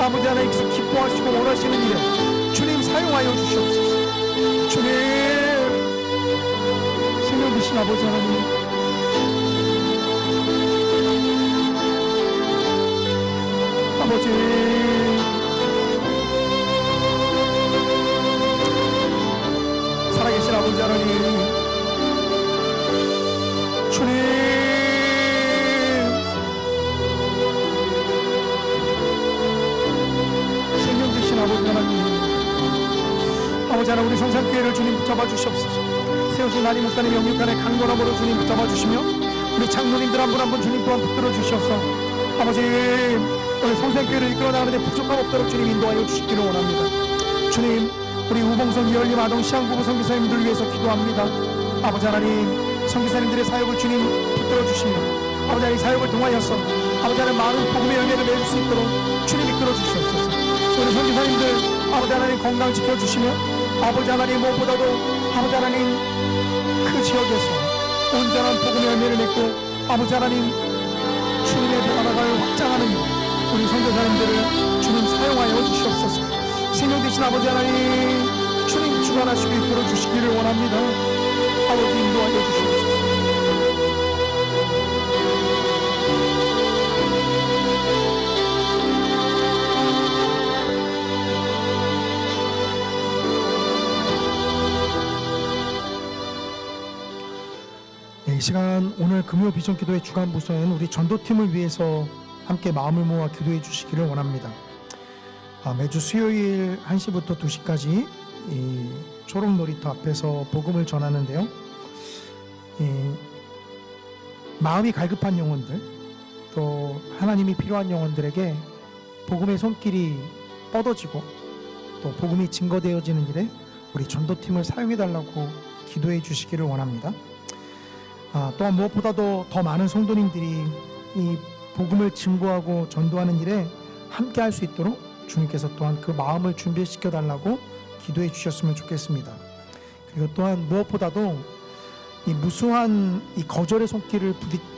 아버지 하나님께서 기뻐하시고 원하시는 일에 주님 사용하여 주시옵소서. 주님, 생명 되신 아버지 하나님, 아버지, 살아계신 아버지 하나님, 주님, 생명 되신 아버지 하나님, 아버지 하나님, 우리 성산교회를 주님 붙잡아 주시옵소서. 세우신 나리 목사님 영육간의 강건함으로 주님 붙잡아 주시며 우리 장로님들 한 분 한 분 주님 또한 붙들어 주셔서 아버지, 우리 성산교회를 이끌어 나가는데 부족함 없도록 주님 인도하여 주시기를 원합니다. 주님, 우리 우봉성 이열림 아동 시향부부 선교사님들 위해서 기도합니다. 아버지 하나님, 선교사님들의 사역을 주님 붙들어 주시며 아버지 하나님 사역을 통하여서 아버지 하나님 많은 복음의 열매를 맺을 수 있도록 주님 이끌어 주시옵소서. 우리 선교사님들 아버지 하나님 건강 지켜주시며 아버지 하나님 무엇보다도 아버지 하나님 그 지역에서 온전한 복음의 열매를 맺고 아버지 하나님 주님의 나라를 확장하는 일, 우리 선교사님들을 주님 사용하여 주시옵소서. 생명 되신 아버지 하나님 주님 주관하시고 이끌어 주시기를 원합니다. 아버지 인도하여 주시옵소서. 이 시간 오늘 금요 비전 기도의 주간 부서는 우리 전도팀을 위해서 함께 마음을 모아 기도해 주시기를 원합니다. 매주 수요일 1시부터 2시까지 이 초록 놀이터 앞에서 복음을 전하는데요. 마음이 갈급한 영혼들, 또 하나님이 필요한 영혼들에게 복음의 손길이 뻗어지고 또 복음이 증거되어지는 일에 우리 전도팀을 사용해 달라고 기도해 주시기를 원합니다. 또한 무엇보다도 더 많은 성도님들이 이 복음을 증거하고 전도하는 일에 함께 할 수 있도록 주님께서 또한 그 마음을 준비시켜 달라고 기도해 주셨으면 좋겠습니다. 그리고 또한 무엇보다도 이 무수한 이 거절의 손길을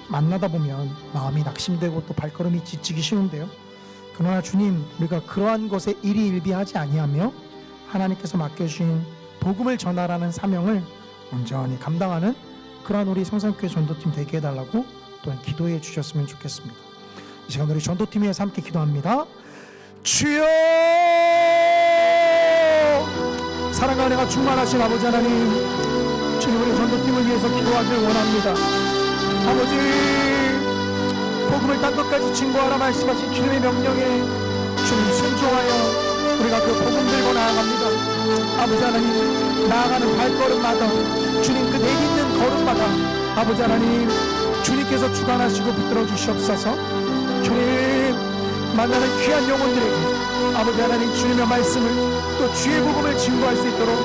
만나다 보면 마음이 낙심되고 또 발걸음이 지치기 쉬운데요. 그러나 주님, 우리가 그러한 것에 일희일비하지 아니하며 하나님께서 맡겨주신 복음을 전하라는 사명을 온전히 감당하는 그러한 우리 성산교회 전도팀 되게 해달라고 또한 기도해 주셨으면 좋겠습니다. 이 시간 우리 전도팀 위해서 함께 기도합니다. 주여, 사랑과 은혜가 충만하신 아버지 하나님, 주님, 우리 전도팀을 위해서 기도하길 원합니다. 아버지, 복음을 땅 끝까지 증거하라 말씀하신 주님의 명령에 주님 순종하여 우리가 그 복음 들고 나아갑니다. 아버지 하나님, 나아가는 발걸음마다 주님 그 내딛는 걸음마다 아버지 하나님 주님께서 주관하시고 붙들어 주시옵소서. 주님, 만나는 귀한 영혼들에게 아버지 하나님 주님의 말씀을 또 주의 복음을 증거할 수 있도록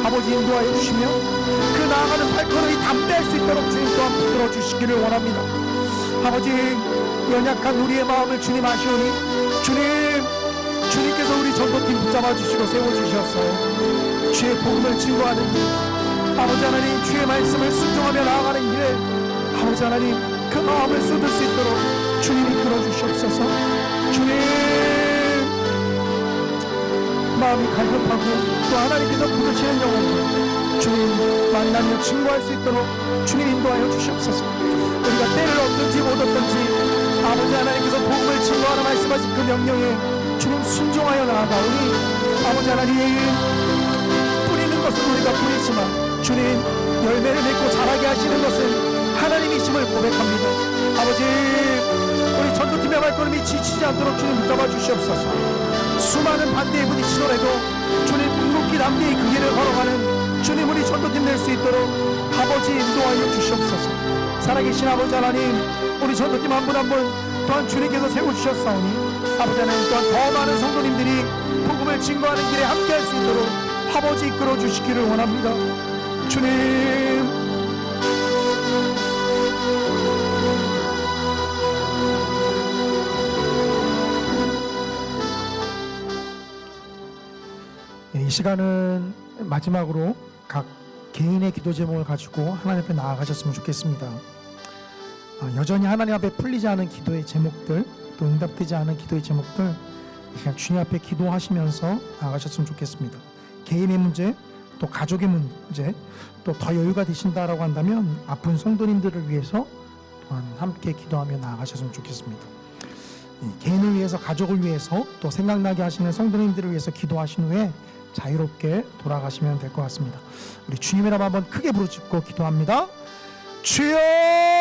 아버지 인도하여 주시며 그 나아가는 발걸음이 담대할 수 있도록 주님 또한 붙들어 주시기를 원합니다. 아버지, 연약한 우리의 마음을 주님 아시오니 주님께서 우리 전도팀 붙잡아 주시고 세워주셔서 주의 복음을 증거하는 일, 아버지 하나님 주의 말씀을 순종하며 나아가는 일에 아버지 하나님 그 마음을 쏟을 수 있도록 주님 이끌어 주시옵소서. 주님, 마음이 갈급하고 또 하나님께서 부르시는 영혼들 주님 만나며 증거할 수 있도록 주님 인도하여 주시옵소서. 우리가 때를 얻든지 못 얻든지 아버지 하나님께서 복음을 증거하라 말씀하신 그 명령에 주님 순종하여 나아가오니 아버지 하나님, 뿌리는 것은 우리가 뿌리지만 주님 열매를 맺고 자라게 하시는 것은 하나님이심을 고백합니다. 아버지, 우리 전도팀의 발걸음이 지치지 않도록 주님 붙잡아 주시옵소서. 수많은 반대의 분이 치더라도 주님 묵묵히 남겨의 그 길을 걸어가는 주님, 우리 전도팀 될 수 있도록 아버지 인도하여 주시옵소서. 살아계신 아버지 하나님, 우리 전도팀 한 분 한 분 또한 주님께서 세워주셨사오니 아버지 하나님 또한 더 많은 성도님들이 복음을 증거하는 길에 함께할 수 있도록 아버지 이끌어 주시기를 원합니다. 주님, 이 시간은 마지막으로 각 개인의 기도 제목을 가지고 하나님 앞에 나아가셨으면 좋겠습니다. 여전히 하나님 앞에 풀리지 않은 기도의 제목들, 또 응답되지 않은 기도의 제목들, 그냥 주님 앞에 기도하시면서 나아가셨으면 좋겠습니다. 개인의 문제, 또 가족의 문제, 또 더 여유가 되신다라고 한다면 아픈 성도님들을 위해서 또한 함께 기도하며 나아가셨으면 좋겠습니다. 개인을 위해서, 가족을 위해서, 또 생각나게 하시는 성도님들을 위해서 기도하신 후에 자유롭게 돌아가시면 될 것 같습니다. 우리 주님의 이름 한번 크게 부르짖고 기도합니다. 주여!